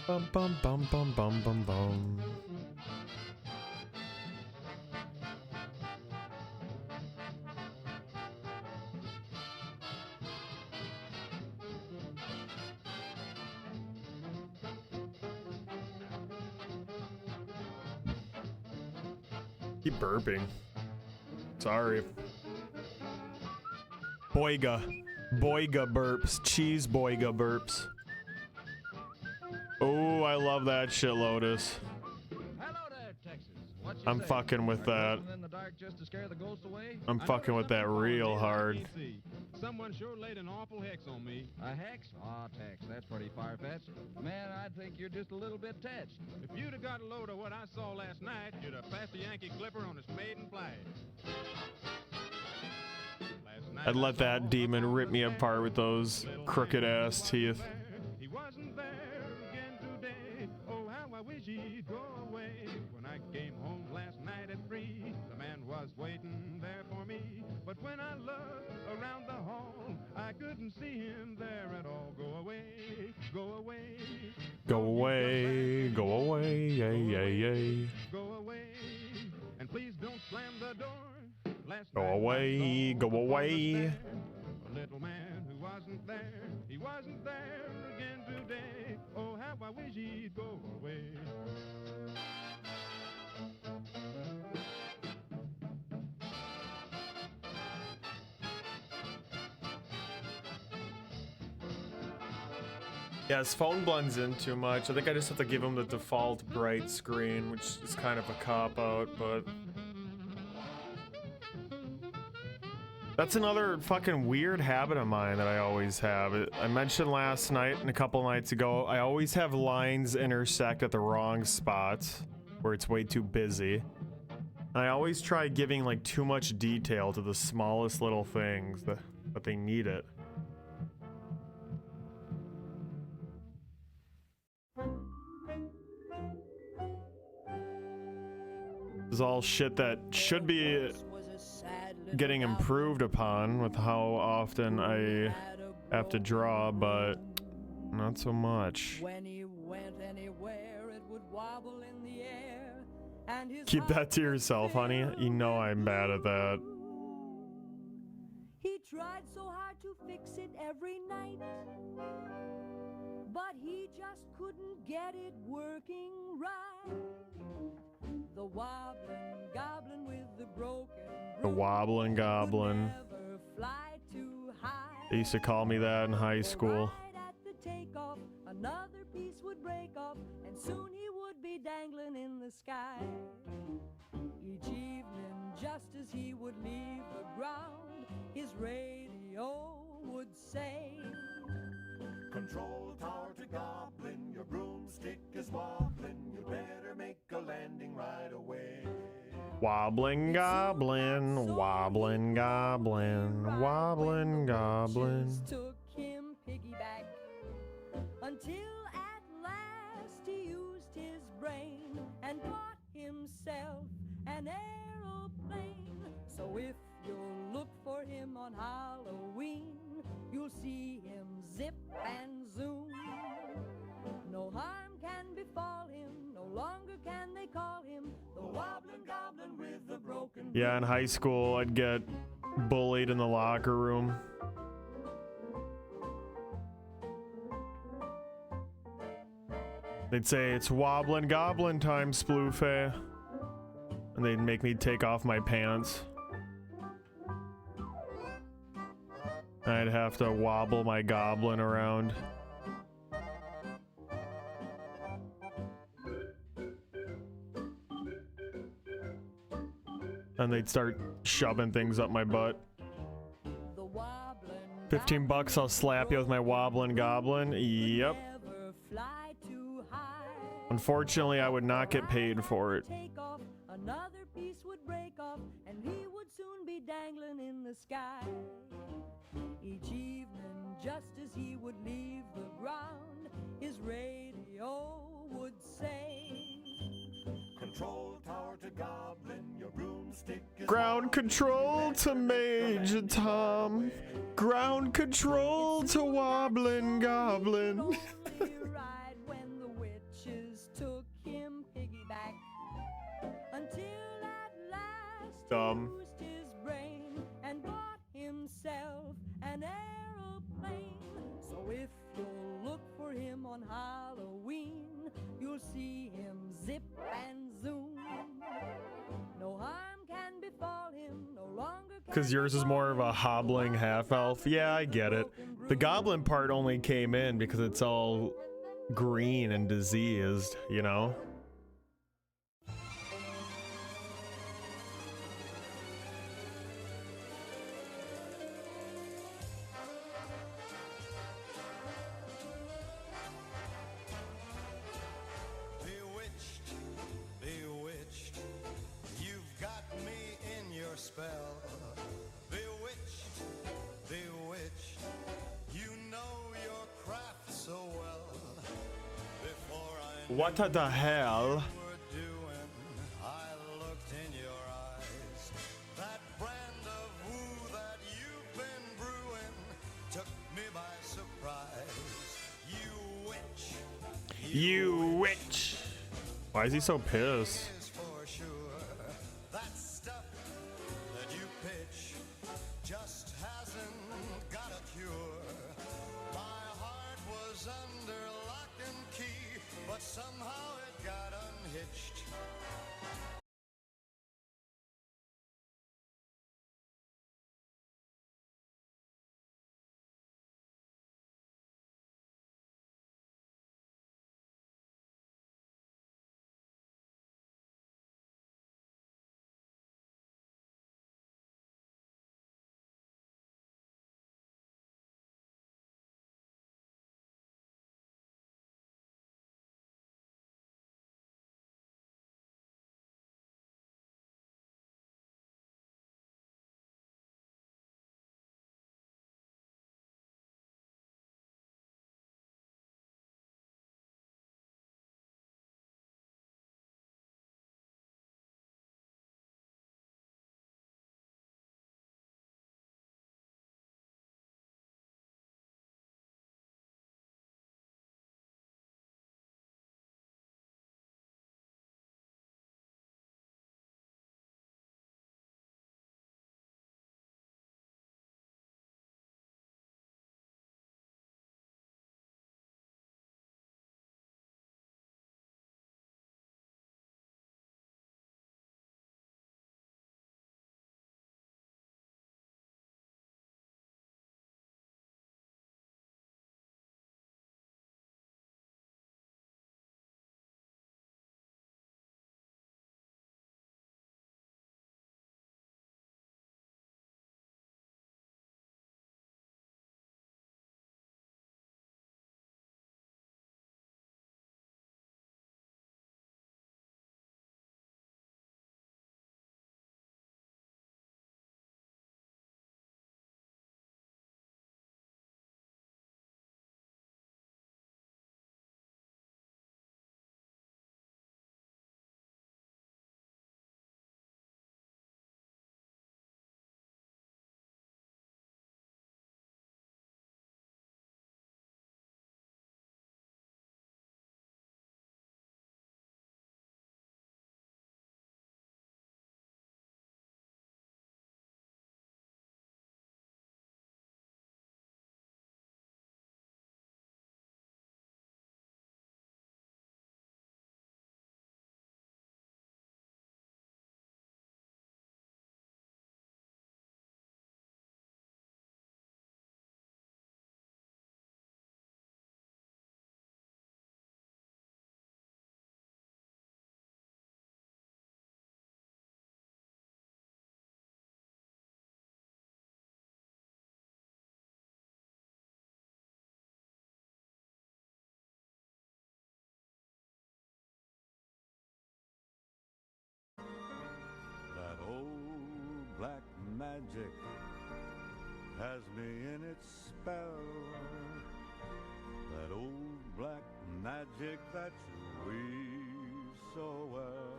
[SPEAKER 1] Bum bum bum bum bum bum bum. Keep burping. Sorry. Boyga. Boyga burps. Cheese boyga burps. Oh, I love that shit, Lotus. I'm fucking with that. I'm fucking with that real hard.
[SPEAKER 18] Someone sure laid an awful hex on me. A hex? Aw, Tex, that's pretty far-fetched. Man, I think you're just a little bit touched.
[SPEAKER 11] If you'd have got a load of what I saw last night, you'd have passed a Yankee Clipper on its maiden flight.
[SPEAKER 1] I'd let that demon rip me apart with those crooked ass teeth.
[SPEAKER 11] He wasn't there again today. Oh, how I wish he'd go away. When I came home last night at 3, the man was waiting there for me. But when I looked around the hall, I couldn't see him there at all. Go away, go away.
[SPEAKER 1] Go away, go away, yay, yay, yay.
[SPEAKER 11] Go away, and please don't slam the door.
[SPEAKER 1] Go away, go away.
[SPEAKER 11] A little man who wasn't there, he wasn't there again today. Oh, how I wish he'd go away.
[SPEAKER 1] Yeah, his phone blends in too much. I think I just have to give him the default bright screen, which is kind of a cop-out, but... That's another fucking weird habit of mine that I always have. I mentioned last night and a couple nights ago, I always have lines intersect at the wrong spots, where it's way too busy. And I always try giving like too much detail to the smallest little things, but they need it. This is all shit that should be getting improved upon with how often I have to draw, but not so much.
[SPEAKER 4] When he went anywhere, it would wobble in the air, and his
[SPEAKER 1] Keep that to yourself, honey. You know I'm bad at that.
[SPEAKER 4] He tried so hard to fix it every night, but he just couldn't get it working right. The wobbling goblin with the broken
[SPEAKER 1] The wobbling goblin.
[SPEAKER 4] never fly too high.
[SPEAKER 1] They used to call me that in high school.
[SPEAKER 4] At the takeoff, another piece would break off, and soon he would be dangling in the sky. Each evening, just as he would leave the ground, his radio would say,
[SPEAKER 7] Control tower to Goblin, your broomstick is wobbling. You better make a landing right away.
[SPEAKER 1] Wobbling goblin, wobbling goblin, wobbling goblin.
[SPEAKER 4] took him piggyback until at last he used his brain and bought himself an aeroplane. So if you'll look for him on Halloween, you'll see him zip and zoom. No harm can befall him, no longer can they call him the wobbling goblin with the broken.
[SPEAKER 1] Yeah, in high school, I'd get bullied in the locker room. They'd say, it's wobbling goblin time, Sploofé. And they'd make me take off my pants. I'd have to wobble my goblin around. And they'd start shoving things up my butt. 15 bucks, I'll slap you with my wobbling goblin. Yep. Unfortunately, I would not get paid for it.
[SPEAKER 4] Another piece would break off, and he would soon be dangling in the sky. Each evening, just as he would leave the ground, his radio would say,
[SPEAKER 7] Control tower to Goblin, your broomstick is
[SPEAKER 1] Ground control to Major Tom. Ground control to wobbling goblin.
[SPEAKER 4] ride when the witch
[SPEAKER 1] dumb.
[SPEAKER 4] his brain and bought himself an aeroplane. So if you'll look for him on Halloween, you'll see him zip and zoom. No harm can befall him, no longer can
[SPEAKER 1] Because yours is more of a hobbling half-elf. Yeah, I get it. The goblin part only came in because it's all green and diseased, you know?
[SPEAKER 7] Bewitched, bewitched, you've got me in your spell. Bewitched, bewitched, you know your craft so well. Before I
[SPEAKER 1] What the hell?
[SPEAKER 7] were doing, I looked in your eyes. That brand of woo that you've been brewing took me by surprise. You witch.
[SPEAKER 1] You witch! Why is he so pissed?
[SPEAKER 7] Is for sure. That stuff that you pitch just hasn't got a cure. My heart was under lock and key, but somehow it got unhitched.
[SPEAKER 17] That old black magic has me in its spell. That old black magic that you weave so well.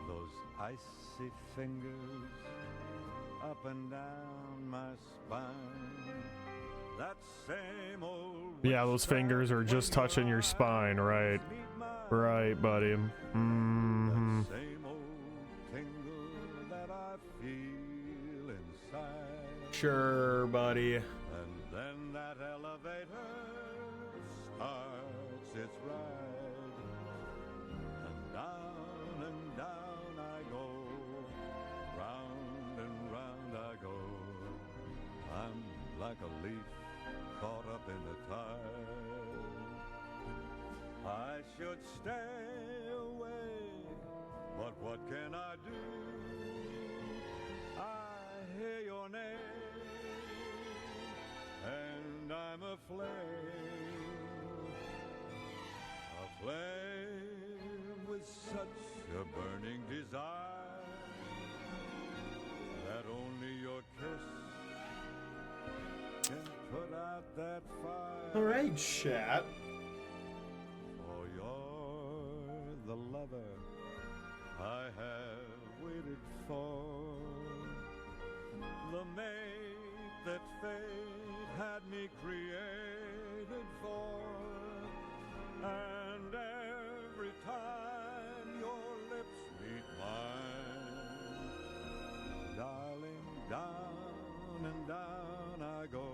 [SPEAKER 17] Those icy fingers up and down my spine. That same old
[SPEAKER 1] Yeah, those fingers are just touching your spine, right? Right, buddy. Mm-hmm.
[SPEAKER 17] same old tingle
[SPEAKER 1] sure, buddy.
[SPEAKER 17] And then that elevator starts its ride. And down I go. Round and round I go. I'm like a leaf caught up in the tide. I should stay away, but what can I do? I hear your name, and I'm aflame with such a burning desire that only your kiss can put out that fire.
[SPEAKER 1] All right, chat.
[SPEAKER 17] For you're the lover I have waited for, the mate that fate had me created for. And every time your lips meet mine, darling, down and down I go.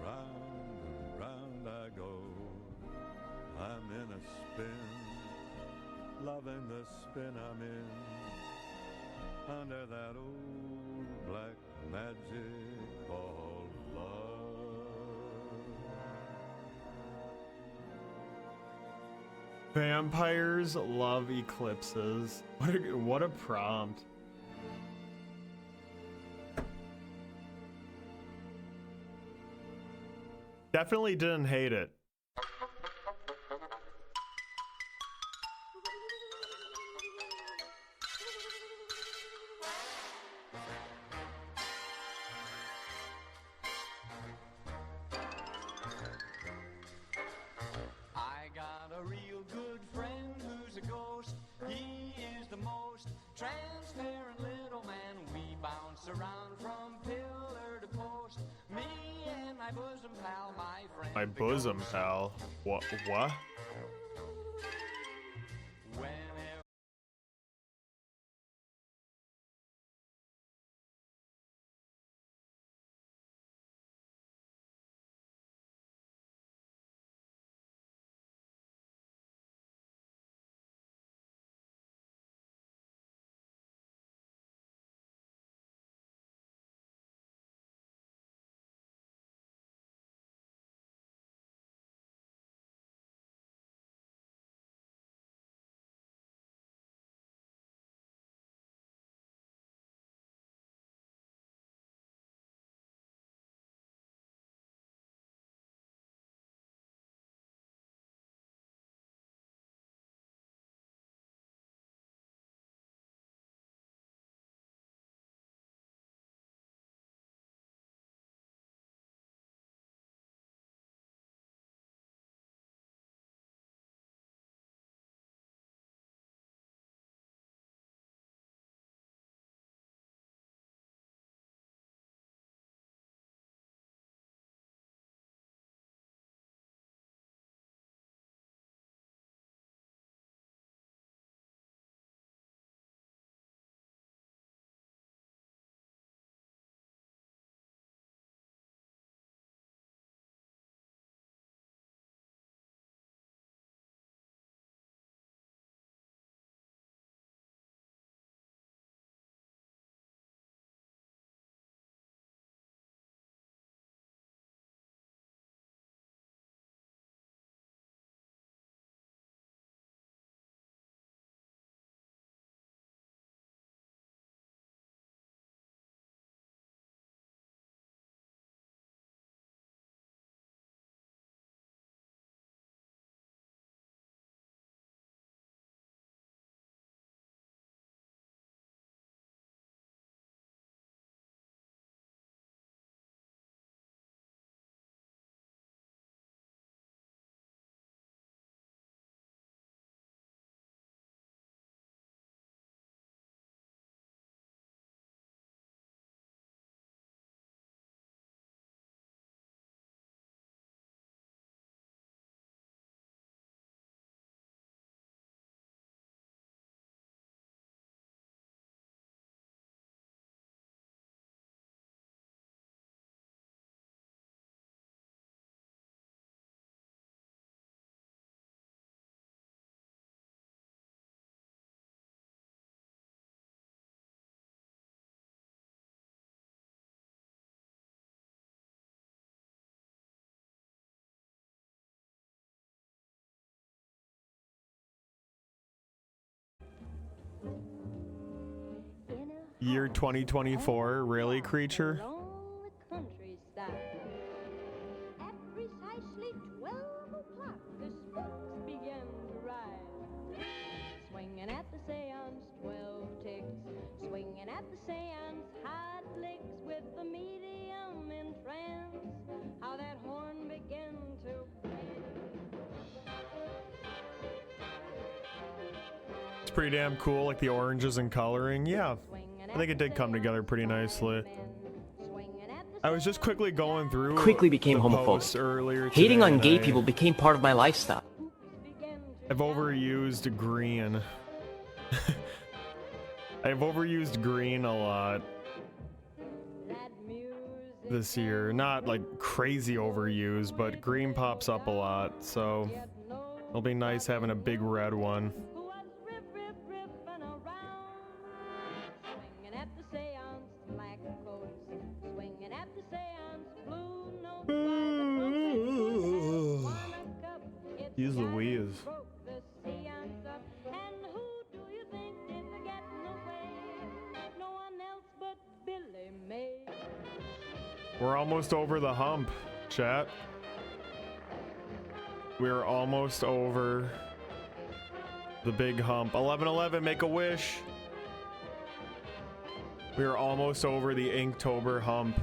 [SPEAKER 17] Round and round I go. I'm in a spin, loving the spin I'm in, under that old black magic called love.
[SPEAKER 1] Vampires love eclipses. What a prompt. Definitely didn't hate it.
[SPEAKER 10] I got a real good friend who's a ghost. He is the most transparent little man. We bounce around from pillar to post. Me and my bosom pal, my friend.
[SPEAKER 1] My bosom pal. What? Year 2024, really, creature?
[SPEAKER 12] Along the countryside. At precisely 12 o'clock, the spooks began to rise. Swinging at the seance, 12 ticks. Swinging at the seance, hot licks with the medium in trance. How that horn began to
[SPEAKER 1] It's pretty damn cool, like the oranges and coloring. Yeah, I think it did come together pretty nicely. I was just quickly going through.
[SPEAKER 19] Quickly became
[SPEAKER 1] the posts
[SPEAKER 19] homophobic.
[SPEAKER 1] earlier.
[SPEAKER 19] Hating
[SPEAKER 1] today,
[SPEAKER 19] on gay
[SPEAKER 1] and
[SPEAKER 19] people became part of my lifestyle.
[SPEAKER 1] I've overused green. I've overused green a lot this year. Not like crazy overused, but green pops up a lot, so it'll be nice having a big red one.
[SPEAKER 12] swinging at the seance, black coats. Swinging at the seance, blue notes by the trumpet.
[SPEAKER 1] Use Louise.
[SPEAKER 12] The seance up. And who do you think is getting away? No one else but Billy May.
[SPEAKER 1] We're almost over the hump, chat. We're almost over the big hump. 11/11, make a wish. We're almost over the Inktober hump.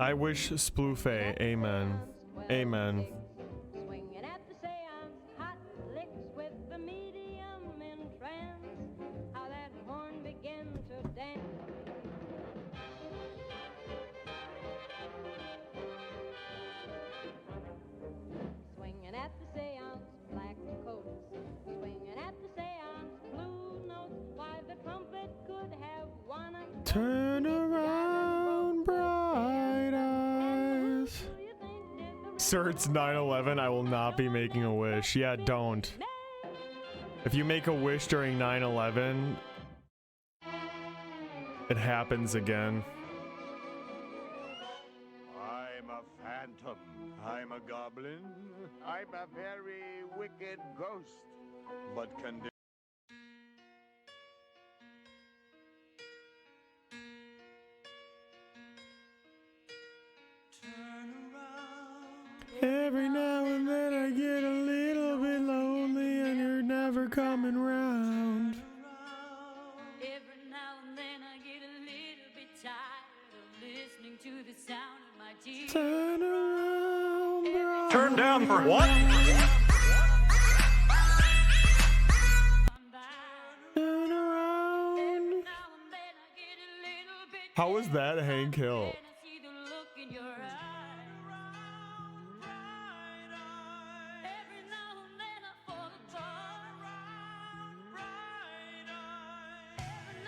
[SPEAKER 1] I wish Sploofe. Amen. Amen.
[SPEAKER 12] Swinging at the seance, hot licks with the medium in trance. How that horn began to dance. Swinging at the seance, black coats. Swinging at the seance, blue notes. Why the trumpet could have won a
[SPEAKER 1] Turn around, bright eyes. Sir, it's 9/11. I will not be making a wish. Yeah, don't. If you make a wish during 9/11, it happens again.
[SPEAKER 7] I'm a phantom. I'm a goblin. I'm a very wicked ghost. But can
[SPEAKER 1] Every now and then I get a little bit lonely and you're never coming round.
[SPEAKER 20] Every now and then I get a little bit tired of listening to the sound of my tears.
[SPEAKER 1] Turn around, bright.
[SPEAKER 9] Turn down for what?
[SPEAKER 1] Turn around. How was that Hank Hill?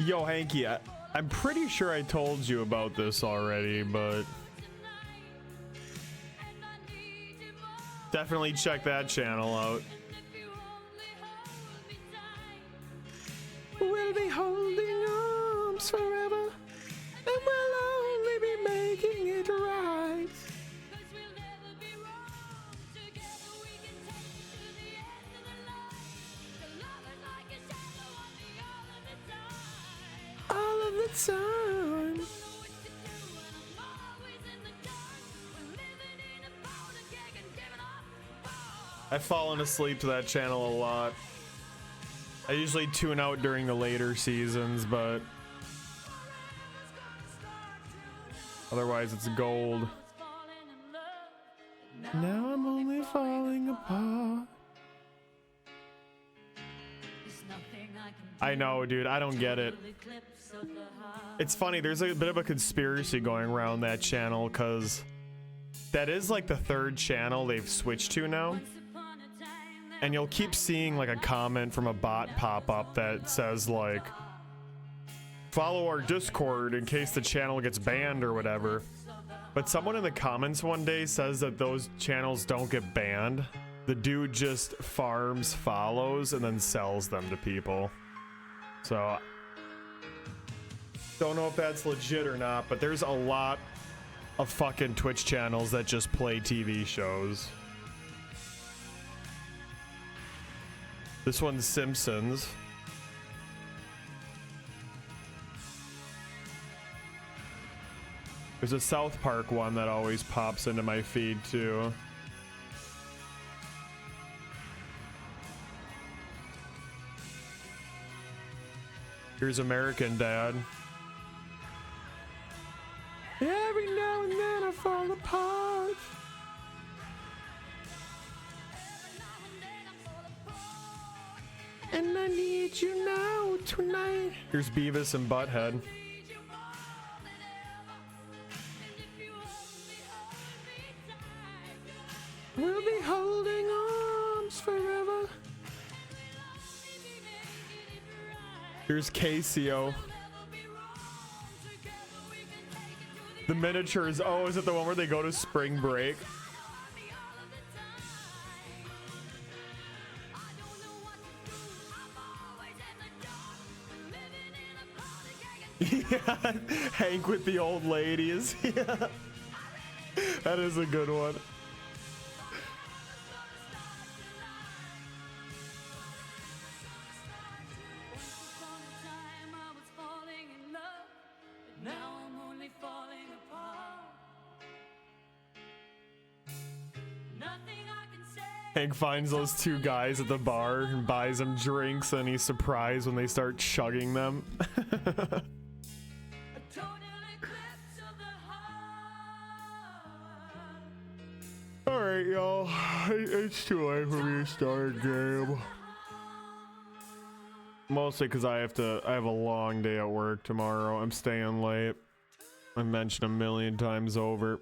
[SPEAKER 1] Yo, Hanky, I'm pretty sure I told you about this already, but definitely check that channel out. We'll be holding arms forever, and we'll only be making it right. All of the time. I've fallen asleep to that channel a lot. I usually tune out during the later seasons, but otherwise it's gold. Now I'm only falling apart. I know, dude. I don't get it. It's funny. There's a bit of a conspiracy going around that channel because that is like the third channel they've switched to now. And you'll keep seeing like a comment from a bot pop up that says like, follow our Discord in case the channel gets banned or whatever. But someone in the comments one day says that those channels don't get banned. The dude just farms follows and then sells them to people. So Don't know if that's legit or not, but there's a lot of fucking Twitch channels that just play TV shows. This one's Simpsons. There's a South Park one that always pops into my feed too. Here's American Dad. Every now and then I fall apart. And I need you now tonight. Here's Beavis and Butthead. We'll be holding arms forever. Here's Casio. The miniatures. Oh, is it the one where they go to spring break? Yeah, Hank with the old ladies. Yeah. That is a good one. Hank finds those two guys at the bar and buys them drinks, and he's surprised when they start chugging them. Alright, y'all. It's too late for me to start a game. Mostly because I have a long day at work tomorrow. I'm staying late. I mentioned a million times over.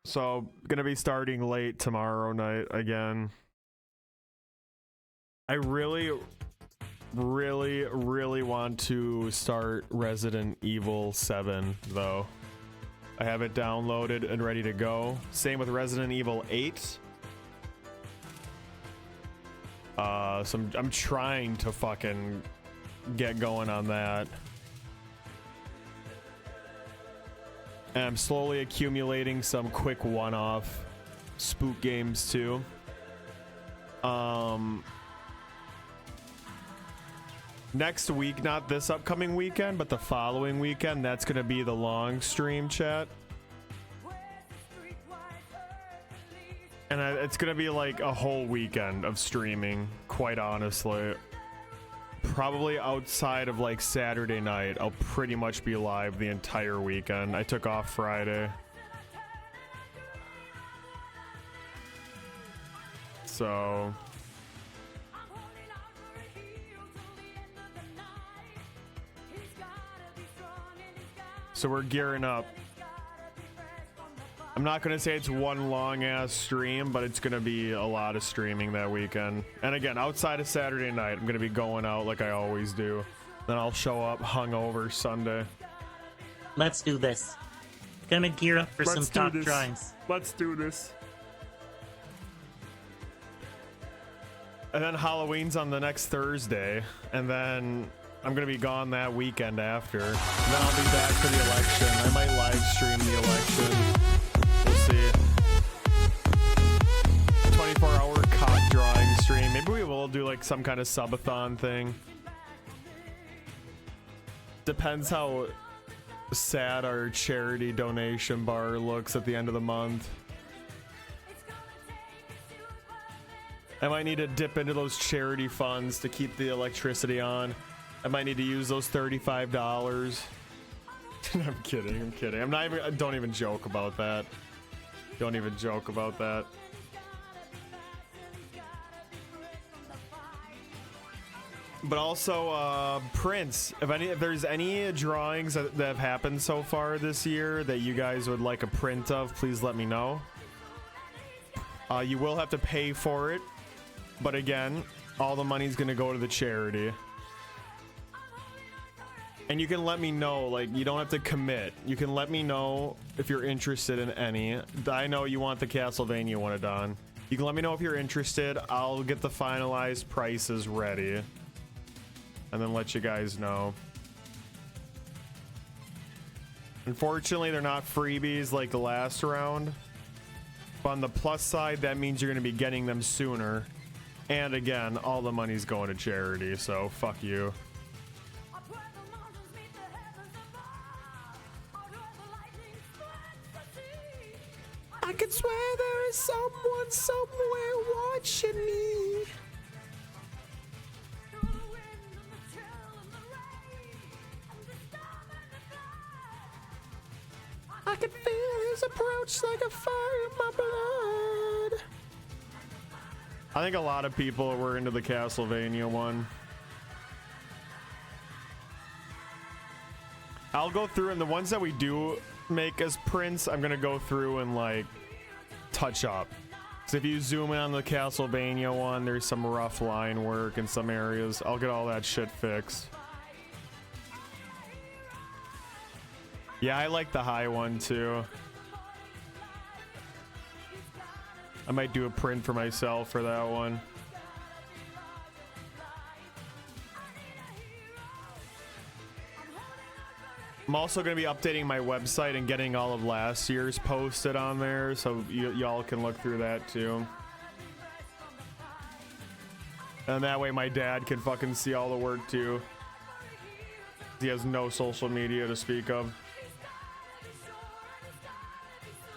[SPEAKER 1] So, gonna be starting late tomorrow night again. I really want to start Resident Evil 7, though. I have it downloaded and ready to go. Same with Resident Evil 8. So I'm trying to fucking get going on that. And I'm slowly accumulating some quick one-off spook games too. Next week, not this upcoming weekend, but the following weekend, that's gonna be the long stream, chat. And it's gonna be like a whole weekend of streaming, quite honestly. Probably outside of like Saturday night, I'll pretty much be live the entire weekend. I took off Friday. So... So we're gearing up. I'm not gonna say it's one long ass stream, but it's gonna be a lot of streaming that weekend. And again, outside of Saturday night, I'm gonna be going out like I always do. Then I'll show up hungover Sunday.
[SPEAKER 5] Let's do this. Gonna gear up for some top drawings.
[SPEAKER 1] Let's do this. And then Halloween's on the next Thursday, and then I'm gonna be gone that weekend after. And then I'll be back for the election. I might live stream the election. We'll see. 24-hour cop drawing stream. Maybe we will do like some kind of subathon thing. Depends how sad our charity donation bar looks at the end of the month. I might need to dip into those charity funds to keep the electricity on. I might need to use those $35. I'm kidding. I'm not even, don't even joke about that. Don't even joke about that. But also, prints. If there's any drawings that have happened so far this year that you guys would like a print of, please let me know. You will have to pay for it. But again, all the money's gonna go to the charity. And you can let me know, like, you don't have to commit. You can let me know if you're interested in any. I know you want the Castlevania one done. You can let me know if you're interested. I'll get the finalized prices ready. And then let you guys know. Unfortunately, they're not freebies like the last round. But on the plus side, that means you're going to be getting them sooner. And again, all the money's going to charity, so fuck you.
[SPEAKER 15] I can swear there is someone somewhere watching me. I can feel his approach like a fire in my blood.
[SPEAKER 1] I think a lot of people were into the Castlevania one. I'll go through, and the ones that we do make as prints, I'm gonna go through and like touch up. So if you zoom in on the Castlevania one, there's some rough line work in some areas. I'll get all that shit fixed. Yeah, I like the high one too. I might do a print for myself for that one. I'm also going to be updating my website and getting all of last year's posted on there, so y'all can look through that too. And that way my dad can fucking see all the work too. He has no social media to speak of.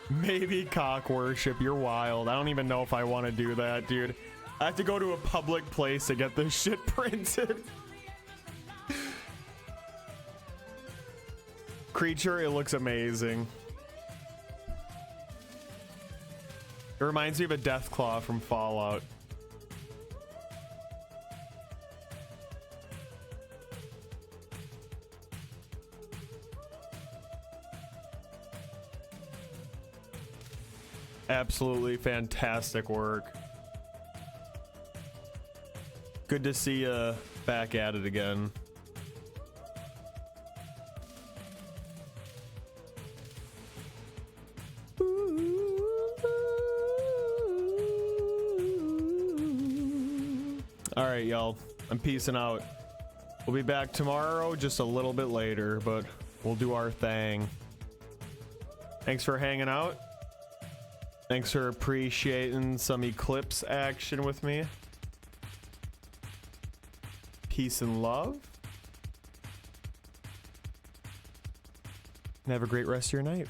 [SPEAKER 1] Maybe cock worship, you're wild. I don't even know if I want to do that, dude. I have to go to a public place to get this shit printed. Creature, it looks amazing. It reminds me of a Deathclaw from Fallout. Absolutely fantastic work. Good to see you back at it again. All right, y'all. I'm peacing out. We'll be back tomorrow, just a little bit later, but we'll do our thing. Thanks for hanging out. Thanks for appreciating some Eclipse action with me. Peace and love. And have a great rest of your night.